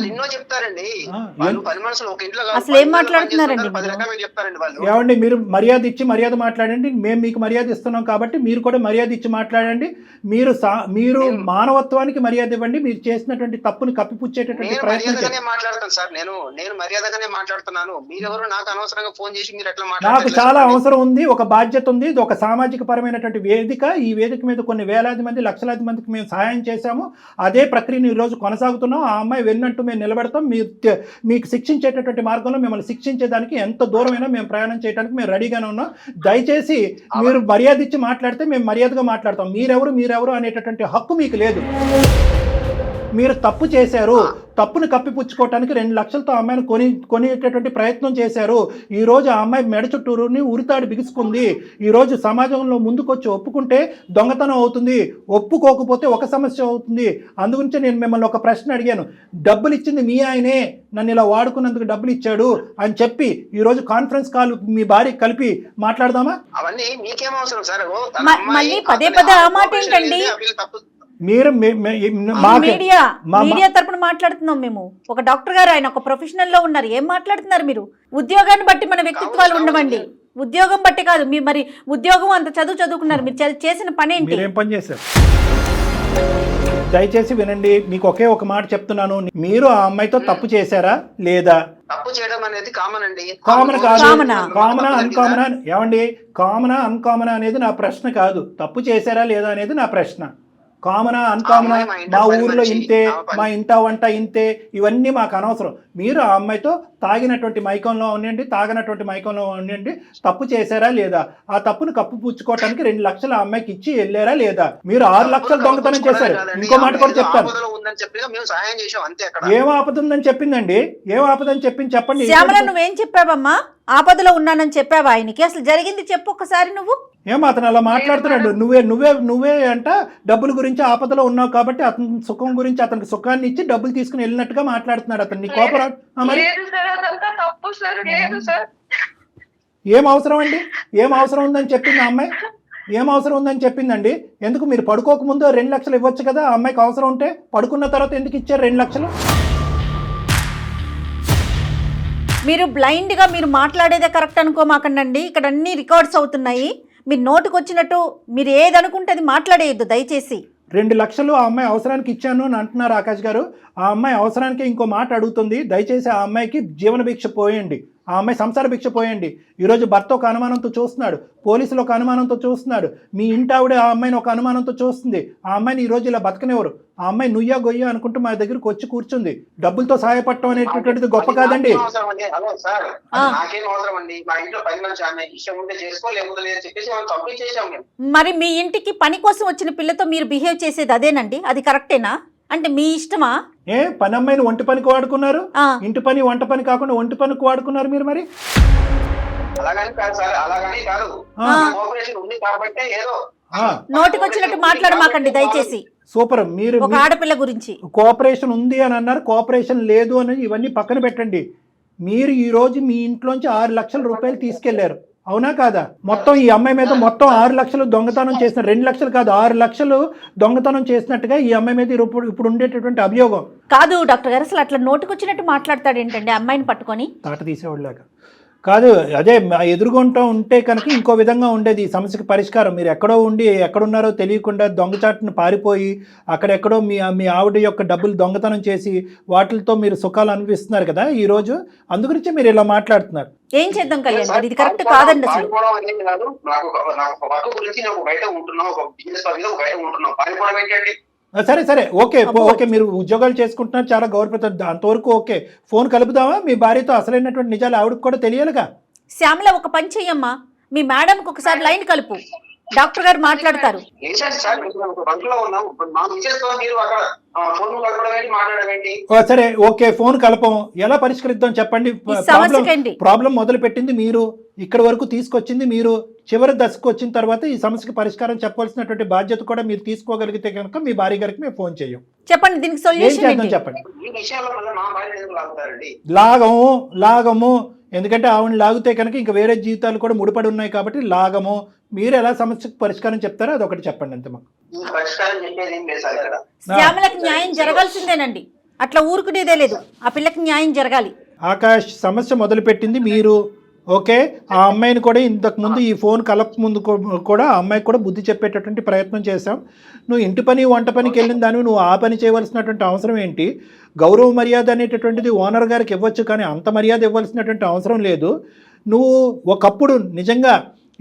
అసలు ఏం మాట్లాడుతున్నారండి? ఏమండి, మీరు మర్యాద ఇచ్చి మర్యాద మాట్లాడండి. మేము మీకు మర్యాద ఇస్తున్నాం కాబట్టి మీరు కూడా మర్యాద ఇచ్చి మాట్లాడండి. మీరు మానవత్వానికి మర్యాద ఇవ్వండి. మీరు చేసినటువంటి తప్పుని కప్పిపుచ్చేటటువంటి ప్రయత్నం మాట్లాడతాను సార్. నేను మర్యాదగానే మాట్లాడుతున్నాను. మీరెవరు నాకు అనవసరంగా ఫోన్ చేసి మీరు ఎట్లా నాకు మాట్లాడారు? చాలా అవసరం ఉంది, ఒక బాధ్యత ఉంది. ఇది ఒక సామాజిక పరమైనటువంటి వేదిక. ఈ వేదిక మీద కొన్ని వేలాది మంది, లక్షలాది మందికి మేము సహాయం చేశాము. అదే ప్రక్రియను ఈ రోజు కొనసాగుతున్నాం. ఆ అమ్మాయి వెన్నట్టు మేము నిలబెడతాం. మీకు శిక్షించేటటువంటి మార్గంలో మిమ్మల్ని శిక్షించేదానికి ఎంత దూరమైనా మేము ప్రయాణం చేయడానికి మేము రెడీగానే ఉన్నాం. దయచేసి మీరు మర్యాద ఇచ్చి మాట్లాడితే మేము మర్యాదగా మాట్లాడతాం. మీరెవరు అనేటటువంటి హక్కు మీకు లేదు. మీరు తప్పు చేశారు, తప్పును కప్పిపుచ్చుకోవటానికి 2 లక్షలతో అమ్మాయిని కొనేటటువంటి ప్రయత్నం చేశారు. ఈరోజు ఆ అమ్మాయి మెడ చుట్టూరుని ఉరితాడు బిగుసుకుంది. ఈరోజు సమాజంలో ముందుకొచ్చి ఒప్పుకుంటే దొంగతనం అవుతుంది, ఒప్పుకోకపోతే ఒక సమస్య అవుతుంది. అందుగురించి నేను మిమ్మల్ని ఒక ప్రశ్న అడిగాను. డబ్బులు ఇచ్చింది మీ ఆయనే, నన్ను ఇలా వాడుకున్నందుకు డబ్బులు ఇచ్చాడు అని చెప్పి ఈరోజు కాన్ఫరెన్స్ కాల్ మీ భార్య కలిపి మాట్లాడదామా? అవన్నీ మీకేం అవసరం సార్? మళ్ళీ పదే ఆ మాట ఏంటండి? మీరు మీడియా తరపున మాట్లాడుతున్నాం మేము. ఒక డాక్టర్ గారు, ఆయన ఒక ప్రొఫెషనల్ లో ఉన్నారు. ఏం మాట్లాడుతున్నారు మీరు? ఉద్యోగాన్ని బట్టి మన వ్యక్తిత్వాలు ఉండవండి. ఉద్యోగం బట్టి కాదు. మరి ఉద్యోగం అంత చదువుకున్నారు, మీరు చేసిన పని ఏంటి? ఏం పని చేశారు? దయచేసి వినండి, మీకు ఒకే ఒక మాట చెప్తున్నాను. మీరు ఆ అమ్మాయితో తప్పు చేశారా లేదా? తప్పు చేయడం అనేది కామన్ అండి. కామన్ కాదు, కామనా అన్కామనా? ఏమండి, కామనా అన్కామనా అనేది నా ప్రశ్న కాదు. తప్పు చేశారా లేదా అనేది నా ప్రశ్న. కామనా అన్కామనా, మా ఊర్లో ఇంతే, మా ఇంట వంట ఇంతే, ఇవన్నీ మాకు అనవసరం. మీరు ఆ అమ్మాయితో తాగినటువంటి మైకంలో ఉండండి, తాగినటువంటి మైకంలో ఉండండి, తప్పు చేశారా లేదా? ఆ తప్పును కప్పిపుచ్చుకోవటానికి 2 లక్షలు ఆ అమ్మాయికి ఇచ్చి వెళ్ళారా లేదా? మీరు 6 లక్షలు దొంగతనం చేశారు. ఇంకో మాట కూడా చెప్తాను. ఏం ఆపద ఉందని చెప్పిందండి? ఏం ఆపదని చెప్పండి. శ్యామల, నువ్వేం చెప్పావమ్మా? ఆపదలో ఉన్నానని చెప్పావా ఆయనకి? అసలు జరిగింది చెప్పు ఒక్కసారి. నువ్వు ఏమో అతను అలా మాట్లాడుతున్నాడు. నువ్వే అంట డబ్బుల గురించి ఆపదలో ఉన్నావు కాబట్టి అతని సుఖం గురించి అతనికి సుఖాన్ని ఇచ్చి డబ్బులు తీసుకుని వెళ్ళినట్టుగా మాట్లాడుతున్నాడు. అతన్ని కోపరా? మరి ఏం అవసరం అండి? ఏం అవసరం ఉందని చెప్పింది ఆ అమ్మాయి? ఏం అవసరం ఉందని చెప్పిందండి? ఎందుకు మీరు పడుకోకముందు 2 లక్షలు ఇవ్వచ్చు కదా ఆ అమ్మాయికి అవసరం ఉంటే? పడుకున్న తర్వాత ఎందుకు ఇచ్చారు 2 లక్షలు? మీరు బ్లైండ్గా మీరు మాట్లాడేదే కరెక్ట్ అనుకోమాకండి. ఇక్కడ అన్ని రికార్డ్స్ అవుతున్నాయి. మీరు నోటుకు వచ్చినట్టు మీరు ఏది అనుకుంటే అది మాట్లాడేయద్దు దయచేసి. 2 లక్షలు ఆ అమ్మాయి అవసరానికి ఇచ్చాను అని అంటున్నారు ఆకాష్ గారు. ఆ అమ్మాయి అవసరానికి ఇంకో మాట అడుగుతుంది. దయచేసి ఆ అమ్మాయికి జీవన భిక్ష పోయండి, ఆ అమ్మాయి సంసార భిక్ష పోయండి. ఈరోజు భర్త ఒక అనుమానంతో చూస్తున్నాడు, పోలీసులు ఒక అనుమానంతో చూస్తున్నాడు, మీ ఇంటి ఆవిడ ఆ అమ్మాయిని ఒక అనుమానంతో చూస్తుంది. ఆ అమ్మాయిని ఈరోజు ఇలా బతకనివ్వరు. ఆ అమ్మాయి నుయ్యా గొయ్య అనుకుంటూ మా దగ్గరకు వచ్చి కూర్చుంది. డబ్బులతో సహాయపడటం అనేటటువంటిది గొప్ప కాదండి. మరి మీ ఇంటికి పని కోసం వచ్చిన పిల్లతో మీరు బిహేవ్ చేసేది అదేనండి? అది కరెక్టేనా? అంటే మీ ఇష్టమా? ఏ పని అమ్మాయిని ఒంటి పనికి వాడుకున్నారు, ఆ. ఇంటి పని వంట పని కాకుండా ఒంటి పనికి వాడుకున్నారు మీరు మరి. అలాగని కాదు సార్, అలాగని కాదు, ఆ. కోఆపరేషన్ ఉంది కాబట్టి ఏదో నోటికొచ్చినట్టు మాట్లాడమాకండి దయచేసి. సూపర్. మీరు ఒక ఆడపిల్ల గురించి కోఆపరేషన్ ఉంది అని అన్నారు, కోఆపరేషన్ లేదు అని ఇవన్నీ పక్కన పెట్టండి. మీరు ఈ రోజు మీ ఇంట్లోంచి 6 లక్షల రూపాయలు తీసుకెళ్లారు, అవునా కాదా? మొత్తం ఈ అమ్మాయి మీద మొత్తం 6 లక్షలు దొంగతనం చేసిన, 2 లక్షలు కాదు 6 లక్షలు దొంగతనం చేసినట్టుగా ఈ అమ్మాయి మీద ఇప్పుడు ఉండేటటువంటి అభియోగం. కాదు డాక్టర్ గారు, అసలు అట్లా నోటికొచ్చినట్టు మాట్లాడతాడు ఏంటండి అమ్మాయిని పట్టుకొని? తాట తీసేవాళ్ళలాగా కాదు, అదే ఎదురుగుంటూ ఉంటే కనుక ఇంకో విధంగా ఉండేది ఈ సమస్యకి పరిష్కారం. మీరు ఎక్కడో ఉండి ఎక్కడున్నారో తెలియకుండా దొంగచాటును పారిపోయి అక్కడెక్కడో మీ ఆవిడ యొక్క డబ్బులు దొంగతనం చేసి వాటితో మీరు సుఖాలు అనిపిస్తున్నారు కదా ఈ రోజు. అందుగురించి మీరు ఇలా మాట్లాడుతున్నారు. ఏం చేద్దాం కళ్యాణ్ గారు, ఇది కరెక్ట్ కాదండి అసలు. సరే సరే, ఓకే ఓకే, మీరు ఉద్యోగాలు చేసుకుంటున్నారు, చాలా గౌరవప్రదం, అంతవరకు ఓకే. ఫోన్ కలుపుదామా మీ భార్యతో? అసలైనటువంటి నిజాలు ఆవిడకి కూడా తెలియాలిగా. శ్యామల ఒక పని చెయ్యమ్మా, మీ మేడంకి ఒకసారి లైన్ కలుపు, డాక్టర్ గారు మాట్లాడతారు. సరే ఓకే, ఫోన్ కలపం, ఎలా పరిష్కరిద్దాం చెప్పండి. ప్రాబ్లం మొదలు పెట్టింది మీరు, ఇక్కడ వరకు తీసుకొచ్చింది మీరు, చివరి దశకు వచ్చిన తర్వాత ఈ సమస్యకి పరిష్కారం చెప్పాల్సినటువంటి బాధ్యత కూడా మీరు తీసుకోగలిగితే కనుక మీ భార్య గారికి మేము ఫోన్ చేయం. చెప్పండి దీనికి సొల్యూషన్ ఏంటి? చెప్పండి. లాగము ఎందుకంటే ఆవిడ లాగితే కనుక ఇంకా వేరే జీవితాలు కూడా ముడిపడి ఉన్నాయి కాబట్టి లాగము. మీరు ఎలా సమస్యకు పరిష్కారం చెప్తారో అదొకటి చెప్పండి అంతే. మాకు శ్యామలకు న్యాయం జరగాల్సిందేనండి, అట్లా ఊరుకునేదే లేదు, ఆ పిల్లకి న్యాయం జరగాలి. ఆకాష్, సమస్య మొదలుపెట్టింది మీరు, ఓకే. ఆ అమ్మాయిని కూడా ఇంతకు ముందు ఈ ఫోన్ కలప ముందు కూడా ఆ అమ్మాయికి కూడా బుద్ధి చెప్పేటటువంటి ప్రయత్నం చేశాం. నువ్వు ఇంటి పని వంట పనికి వెళ్ళిన దానివి నువ్వు ఆ పని చేయవలసినటువంటి అవసరం ఏంటి? గౌరవ మర్యాద అనేటటువంటిది ఓనర్ గారికి ఇవ్వచ్చు, కానీ అంత మర్యాద ఇవ్వాల్సినటువంటి అవసరం లేదు. నువ్వు ఒకప్పుడు నిజంగా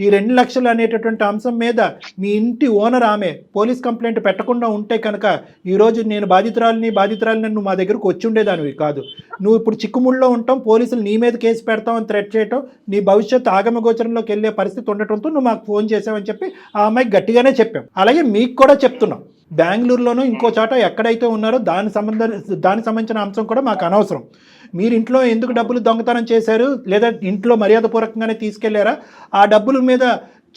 ఈ 2 లక్షలు అనేటటువంటి అంశం మీద మీ ఇంటి ఓనర్ ఆమె పోలీస్ కంప్లైంట్ పెట్టకుండా ఉంటే కనుక ఈరోజు నేను బాధితురాలని నువ్వు మా దగ్గరకు వచ్చి ఉండేదానివి కాదు. నువ్వు ఇప్పుడు చిక్కుముళ్ళలో ఉంటాం, పోలీసులు నీ మీద కేసు పెడతాం అని థ్రెట్ చేయటం, నీ భవిష్యత్తు ఆగమగోచరంలోకి వెళ్ళే పరిస్థితి ఉండటంతో నువ్వు మాకు ఫోన్ చేసావని చెప్పి ఆ అమ్మాయికి గట్టిగానే చెప్పాం. అలాగే మీకు కూడా చెప్తున్నాం, బెంగళూరులోనూ ఇంకో చోట ఎక్కడైతే ఉన్నారో దానికి సంబంధించిన అంశం కూడా మాకు అనవసరం. మీరు ఇంట్లో ఎందుకు డబ్బులు దొంగతనం చేశారు, లేదా ఇంట్లో మర్యాదపూర్వకంగానే తీసుకెళ్లారా, ఆ డబ్బుల మీద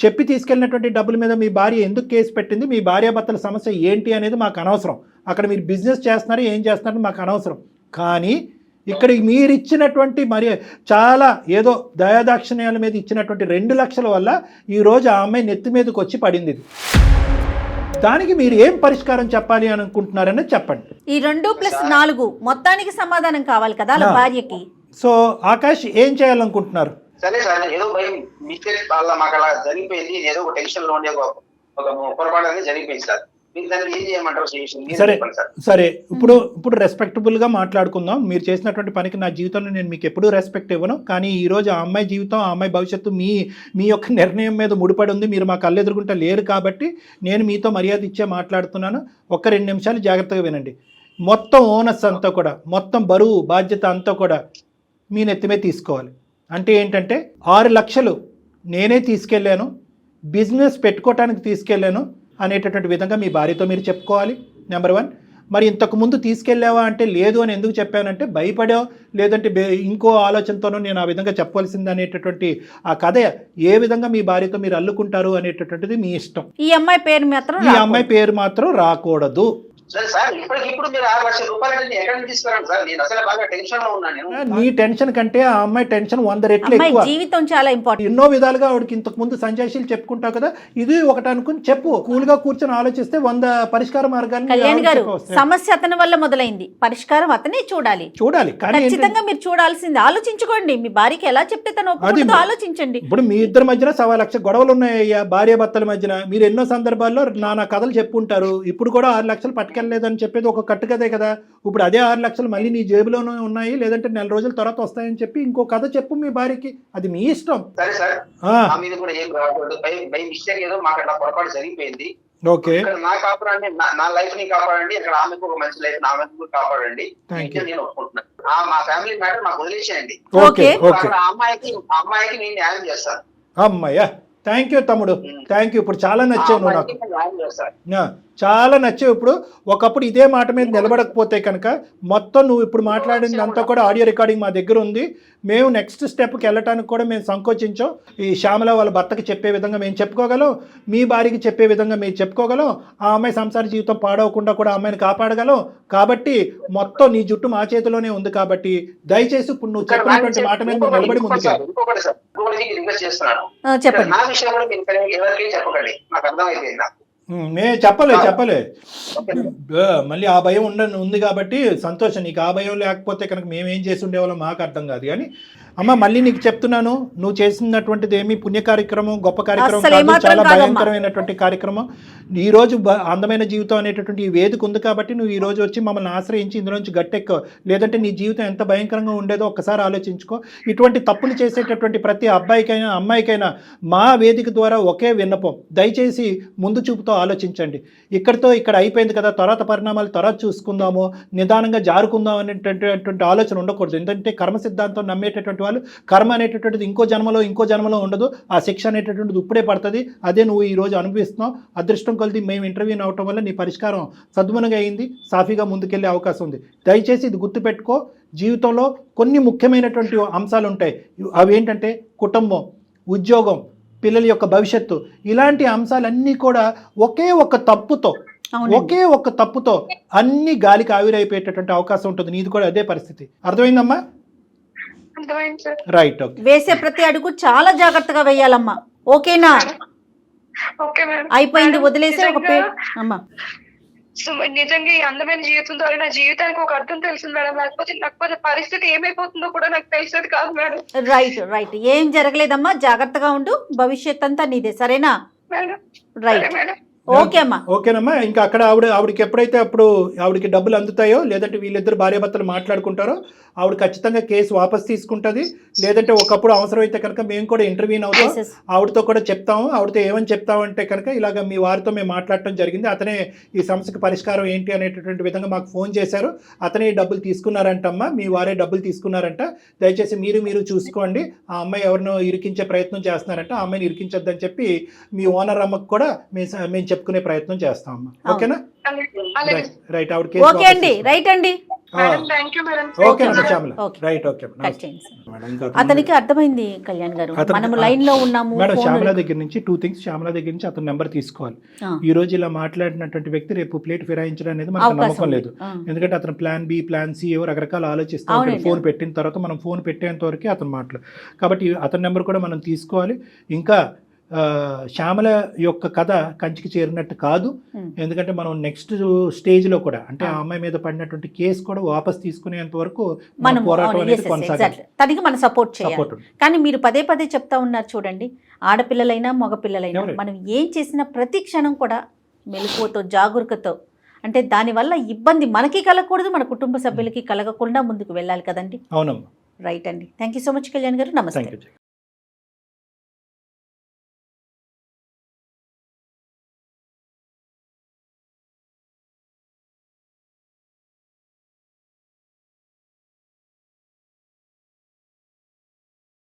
చెప్పి తీసుకెళ్ళినటువంటి డబ్బుల మీద మీ భార్య ఎందుకు కేసు పెట్టింది, మీ భార్యాభర్తల సమస్య ఏంటి అనేది మాకు అనవసరం. అక్కడ మీరు బిజినెస్ చేస్తున్నారో ఏం చేస్తున్నారో మాకు అనవసరం. కానీ ఇక్కడ మీరు ఇచ్చినటువంటి చాలా ఏదో దయాదాక్షిణ్యాల మీద ఇచ్చినటువంటి 2 లక్షల వల్ల ఈరోజు ఆ అమ్మాయి నెత్తి మీదకి వచ్చి పడింది. దానికి మీరు ఏం పరిష్కారం చెప్పాలి అని అనుకుంటున్నారని చెప్పండి. ఈ 2+4 మొత్తానికి సమాధానం కావాలి కదా అలా భార్యకి. సో ఆకాష్, ఏం చేయాలనుకుంటున్నారు? సరే సార్, ఏదో భయం మిస్టేక్ వల్ల మాకు అలా జరిగిపోయింది, ఏదో ఒక టెన్షన్ లో ఉండే ఒక పొరపాటు అనేది జరిగిపోయింది సార్. సరే, ఇప్పుడు రెస్పెక్టబుల్ గా మాట్లాడుకుందాం. మీరు చేసినటువంటి పనికి నా జీవితంలో నేను మీకు ఎప్పుడూ రెస్పెక్ట్ ఇవ్వను, కానీ ఈ రోజు ఆ అమ్మాయి జీవితం, ఆ అమ్మాయి భవిష్యత్తు మీ యొక్క నిర్ణయం మీద ముడిపడి ఉంది. మీరు మా కళ్ళెదురుగుంటా లేరు కాబట్టి నేను మీతో మర్యాద ఇచ్చే మాట్లాడుతున్నాను. 2 నిమిషాలు జాగ్రత్తగా వినండి. మొత్తం ఓనర్స్ అంతా కూడా, మొత్తం బరువు బాధ్యత అంతా కూడా మీ నెత్తిమే తీసుకోవాలి. అంటే ఏంటంటే 6 లక్షలు నేనే తీసుకెళ్ళాను, బిజినెస్ పెట్టుకోవటానికి తీసుకెళ్ళాను అనేటటువంటి విధంగా మీ భార్యతో మీరు చెప్పుకోవాలి. నెంబర్ 1. మరి ఇంతకు ముందు తీసుకెళ్ళావా అంటే లేదు అని ఎందుకు చెప్పానంటే భయపడో లేదంటే ఇంకో ఆలోచనతోనో నేను ఆ విధంగా చెప్పవలసింది అనేటటువంటి ఆ కథ ఏ విధంగా మీ భార్యతో మీరు అల్లుకుంటారు అనేటటువంటిది మీ ఇష్టం. ఈ అమ్మాయి పేరు మాత్రం రాకూడదు. సార్ ఇప్పుడు మీరు 6 లక్షల రూపాయలు ఎక్కడ తీసుకురండి సార్? నేను అసలు బాగా టెన్షన్ లో ఉన్నాను. నీ టెన్షన్ కంటే ఆ అమ్మాయి టెన్షన్ 100 రెట్లు ఎక్కువ. జీవితం చాలా ఇంపార్టెంట్. ఎన్నో విధాలుగా ఆవిడకి ఇంతకు ముందు సంజాయిషీలు చెప్పుకుంటావు కదా, ఇది ఒకటి అనుకుని చెప్పు. కూల్ గా కూర్చొని ఆలోచిస్తే 100 పరిష్కార మార్గాలు. కళ్యాణ్ గారు, సమస్య అతని వల్ల మొదలైంది, పరిష్కారం అతనే చూడాలి. కానీ ఖచ్చితంగా మీరు చూడాల్సింది. ఆలోచించుకోండి, మీ భార్యకి ఎలా చెప్తే తను ఆలోచించండి. ఇప్పుడు మీ ఇద్దరి మధ్యన 1.25 లక్ష గొడవలు ఉన్నాయ్యా, భార్య భర్తల మధ్యన. మీరు ఎన్నో సందర్భాల్లో నానా కథలు చెప్పుంటారు. ఇప్పుడు కూడా 6 లక్షలు పట్టుకెళ్ళలేదని చెప్పేది ఒక కట్టుకదే కదా. ఇప్పుడు అదే 6 లక్షలు మళ్ళీ నీ జేబులోనే ఉన్నాయి, లేదంటే 4 రోజుల తర్వాత వస్తాయని చెప్పి ఇంకో కథ చెప్పు మీ భార్యకి. అది మీ ఇష్టం. సరే సార్, మీద కూడా ఏం బై మిస్టేక్ ఏదో మాకు అట్లా పొరపాటు జరిగిపోయింది. ఓకే, నా కాపాడండి, నా లైఫ్ ని కాపాడండి, ఇక్కడ ఆమెకు ఒక మంచి లైఫ్, నా ఆమెకు కాపాడండి. నేను ఒప్పుకుంటున్నాను. మా ఫ్యామిలీ మ్యాటర్ మాకు వదిలేసేయండి. అమ్మాయికి నేను న్యాయం చేస్తాను. అమ్మాయ్యా, థ్యాంక్ యూ తమ్ముడు, థ్యాంక్ యూ. ఇప్పుడు చాలా నచ్చావు నువ్వు నాకు, చాలా నచ్చావు. ఇప్పుడు ఒకప్పుడు ఇదే మాట మీద నిలబడకపోతే కనుక మొత్తం నువ్వు ఇప్పుడు మాట్లాడిందంతా కూడా ఆడియో రికార్డింగ్ మా దగ్గర ఉంది. మేము నెక్స్ట్ స్టెప్కి వెళ్ళటానికి కూడా మేము సంకోచించాం. ఈ శ్యామల వాళ్ళ భర్తకి చెప్పే విధంగా మేము చెప్పుకోగలం, మీ భార్యకి చెప్పే విధంగా మీరు చెప్పుకోగలం, ఆ అమ్మాయి సంసార జీవితం పాడవకుండా కూడా ఆ అమ్మాయిని కాపాడగలం. కాబట్టి మొత్తం నీ జుట్టు మా చేతిలోనే ఉంది. కాబట్టి దయచేసి ఇప్పుడు నువ్వు చెప్పినటువంటి మాట మీద నువ్వు నిలబడి ముందుకు రిక్వెస్ట్ చేస్తున్నాను. చెప్పండి. నా విషయంలో మీరు ఎవరికి చెప్పకండి, నాకు అర్థమైపోయింది. మేము చెప్పలే మళ్ళీ ఆ భయం ఉంది కాబట్టి సంతోషం. నీకు ఆ భయం లేకపోతే కనుక మేమేం చేసి ఉండేవాళ్ళం మాకు అర్థం కాదు. కానీ అమ్మ మళ్ళీ నీకు చెప్తున్నాను, నువ్వు చేసినటువంటిది ఏమి పుణ్య కార్యక్రమం, గొప్ప కార్యక్రమం కాదు, చాలా భయంకరమైనటువంటి కార్యక్రమం. ఈరోజు అందమైన జీవితం అనేటటువంటి ఈ వేదిక ఉంది కాబట్టి నువ్వు ఈ రోజు వచ్చి మమ్మల్ని ఆశ్రయించి ఇందులోంచి గట్టెక్కో. లేదంటే నీ జీవితం ఎంత భయంకరంగా ఉండేదో ఒక్కసారి ఆలోచించుకో. ఇటువంటి తప్పులు చేసేటటువంటి ప్రతి అబ్బాయికైనా అమ్మాయికైనా మా వేదిక ద్వారా ఒకే విన్నపం, దయచేసి ముందు చూపుతో ఆలోచించండి. ఇక్కడ అయిపోయింది కదా, తర్వాత పరిణామాలు తర్వాత చూసుకుందాము, నిదానంగా జారుకుందాం అనేటటువంటి ఆలోచన ఉండకూడదు. ఎందుకంటే కర్మ సిద్ధాంతం నమ్మేటటువంటి వాళ్ళు కర్మ అనేటటువంటిది ఇంకో జన్మలో ఉండదు. ఆ శిక్ష అనేటటువంటిది ఇప్పుడే పడుతుంది. అదే నువ్వు ఈరోజు అనుభవిస్తున్నావు. అదృష్టం కొలిది మేము ఇంటర్వ్యూ అవటం వల్ల నీ పరిష్కారం సద్మునగా అయింది, సాఫీగా ముందుకెళ్ళే అవకాశం ఉంది. దయచేసి ఇది గుర్తుపెట్టుకో. జీవితంలో కొన్ని ముఖ్యమైనటువంటి అంశాలు ఉంటాయి. అవి ఏంటంటే కుటుంబం, ఉద్యోగం, పిల్లల యొక్క భవిష్యత్తు, ఇలాంటి అంశాలన్నీ కూడా ఒకే ఒక్క తప్పుతో అన్ని గాలికి ఆవిరైపోయేటటువంటి అవకాశం ఉంటుంది. నీది కూడా అదే పరిస్థితి. అర్థమైందమ్మా? రైట్. ఓకే. వేసే ప్రతి అడుగు చాలా జాగ్రత్తగా వేయాలమ్మా. ఓకేనా? అయిపోయింది, వదిలేసే ఒక అమ్మా. నిజంగా ఈ అందమైన జీవితం ద్వారా నా జీవితానికి ఒక అర్థం తెలుసు మేడం. లేకపోతే పరిస్థితి ఏమైపోతుందో కూడా నాకు తెలిసేది కాదు మేడం. రైట్. ఏం జరగలేదమ్మా, జాగ్రత్తగా ఉండు. భవిష్యత్ అంతా నీదే, సరేనా? రైట్. ఓకే అమ్మా. ఓకేనమ్మా. ఇంకా అక్కడ ఆవిడకి ఎప్పుడైతే ఆవిడకి డబ్బులు అందుతాయో, లేదంటే వీళ్ళిద్దరు భార్యాభర్తలు మాట్లాడుకుంటారో, ఆవిడ ఖచ్చితంగా కేసు వాపస్ తీసుకుంటుంది. లేదంటే ఒకప్పుడు అవసరమైతే కనుక మేము కూడా ఇంటర్వ్యూని అవుతాం, ఆవిడతో కూడా చెప్తాము. ఆవిడతో ఏమని చెప్తామంటే కనుక ఇలాగ మీ వారితో మేము మాట్లాడటం జరిగింది, అతనే ఈ సమస్యకు పరిష్కారం ఏంటి అనేటటువంటి విధంగా మాకు ఫోన్ చేశారు, అతనే డబ్బులు తీసుకున్నారంటమ్మా, మీ వారే డబ్బులు తీసుకున్నారంట, దయచేసి మీరు చూసుకోండి, ఆ అమ్మాయి ఎవరినో ఇరికించే ప్రయత్నం చేస్తున్నారంట, ఆ అమ్మాయిని ఇరికించొద్దని చెప్పి మీ ఓనర్ అమ్మకు కూడా మేము చెప్పుకునే ప్రయత్నం చేస్తామమ్మా. ఓకేనా? రైట్. ఆవిడ కేసు ఓకే అండి. రైట్ అండి. అతనికి అర్థమైంది కళ్యాణ్ గారు, మనం లైన్ లో ఉన్నాము. మేడం శ్యామల దగ్గర నుంచి 2 థింగ్స్. శ్యామల దగ్గర నుంచి అతని నెంబర్ తీసుకోవాలి. ఈ రోజు ఇలా మాట్లాడినటువంటి వ్యక్తి రేపు ప్లేట్ ఫిరాయించడం అనేది మనకు నమ్మకం లేదు. ఎందుకంటే అతను ప్లాన్ బి, ప్లాన్ సి ఏవో రకరకాల ఆలోచిస్తూ ఉంటాడు. ఫోన్ పెట్టిన తర్వాత మనం ఫోన్ పెట్టేంత వరకే అతను మాట్లాడు. కాబట్టి అతని నెంబర్ కూడా మనం తీసుకోవాలి. ఇంకా శ్యామల యొక్క కథ కంచికి చేరినట్టు కాదు. ఎందుకంటే మనం నెక్స్ట్ స్టేజ్లో కూడా, అంటే ఆ అమ్మాయి మీద పడినటువంటి కేసు కూడా వాపస్ తీసుకునేంత వరకు మన పోరాటం అనేది కొనసాగాలి. తనకి మనం సపోర్ట్ చేయాలి. కానీ మీరు పదే చెప్తా ఉన్నారు చూడండి, ఆడపిల్లలైనా మగపిల్లలైనా మనం ఏం చేసినా ప్రతి క్షణం కూడా మెలకువతో, జాగరూకతో, అంటే దానివల్ల ఇబ్బంది మనకి కలగకూడదు, మన కుటుంబ సభ్యులకి కలగకుండా ముందుకు వెళ్ళాలి కదండి. అవునమ్మా. రైట్ అండి. Thank you so much Kalyan గారు. నమస్తే.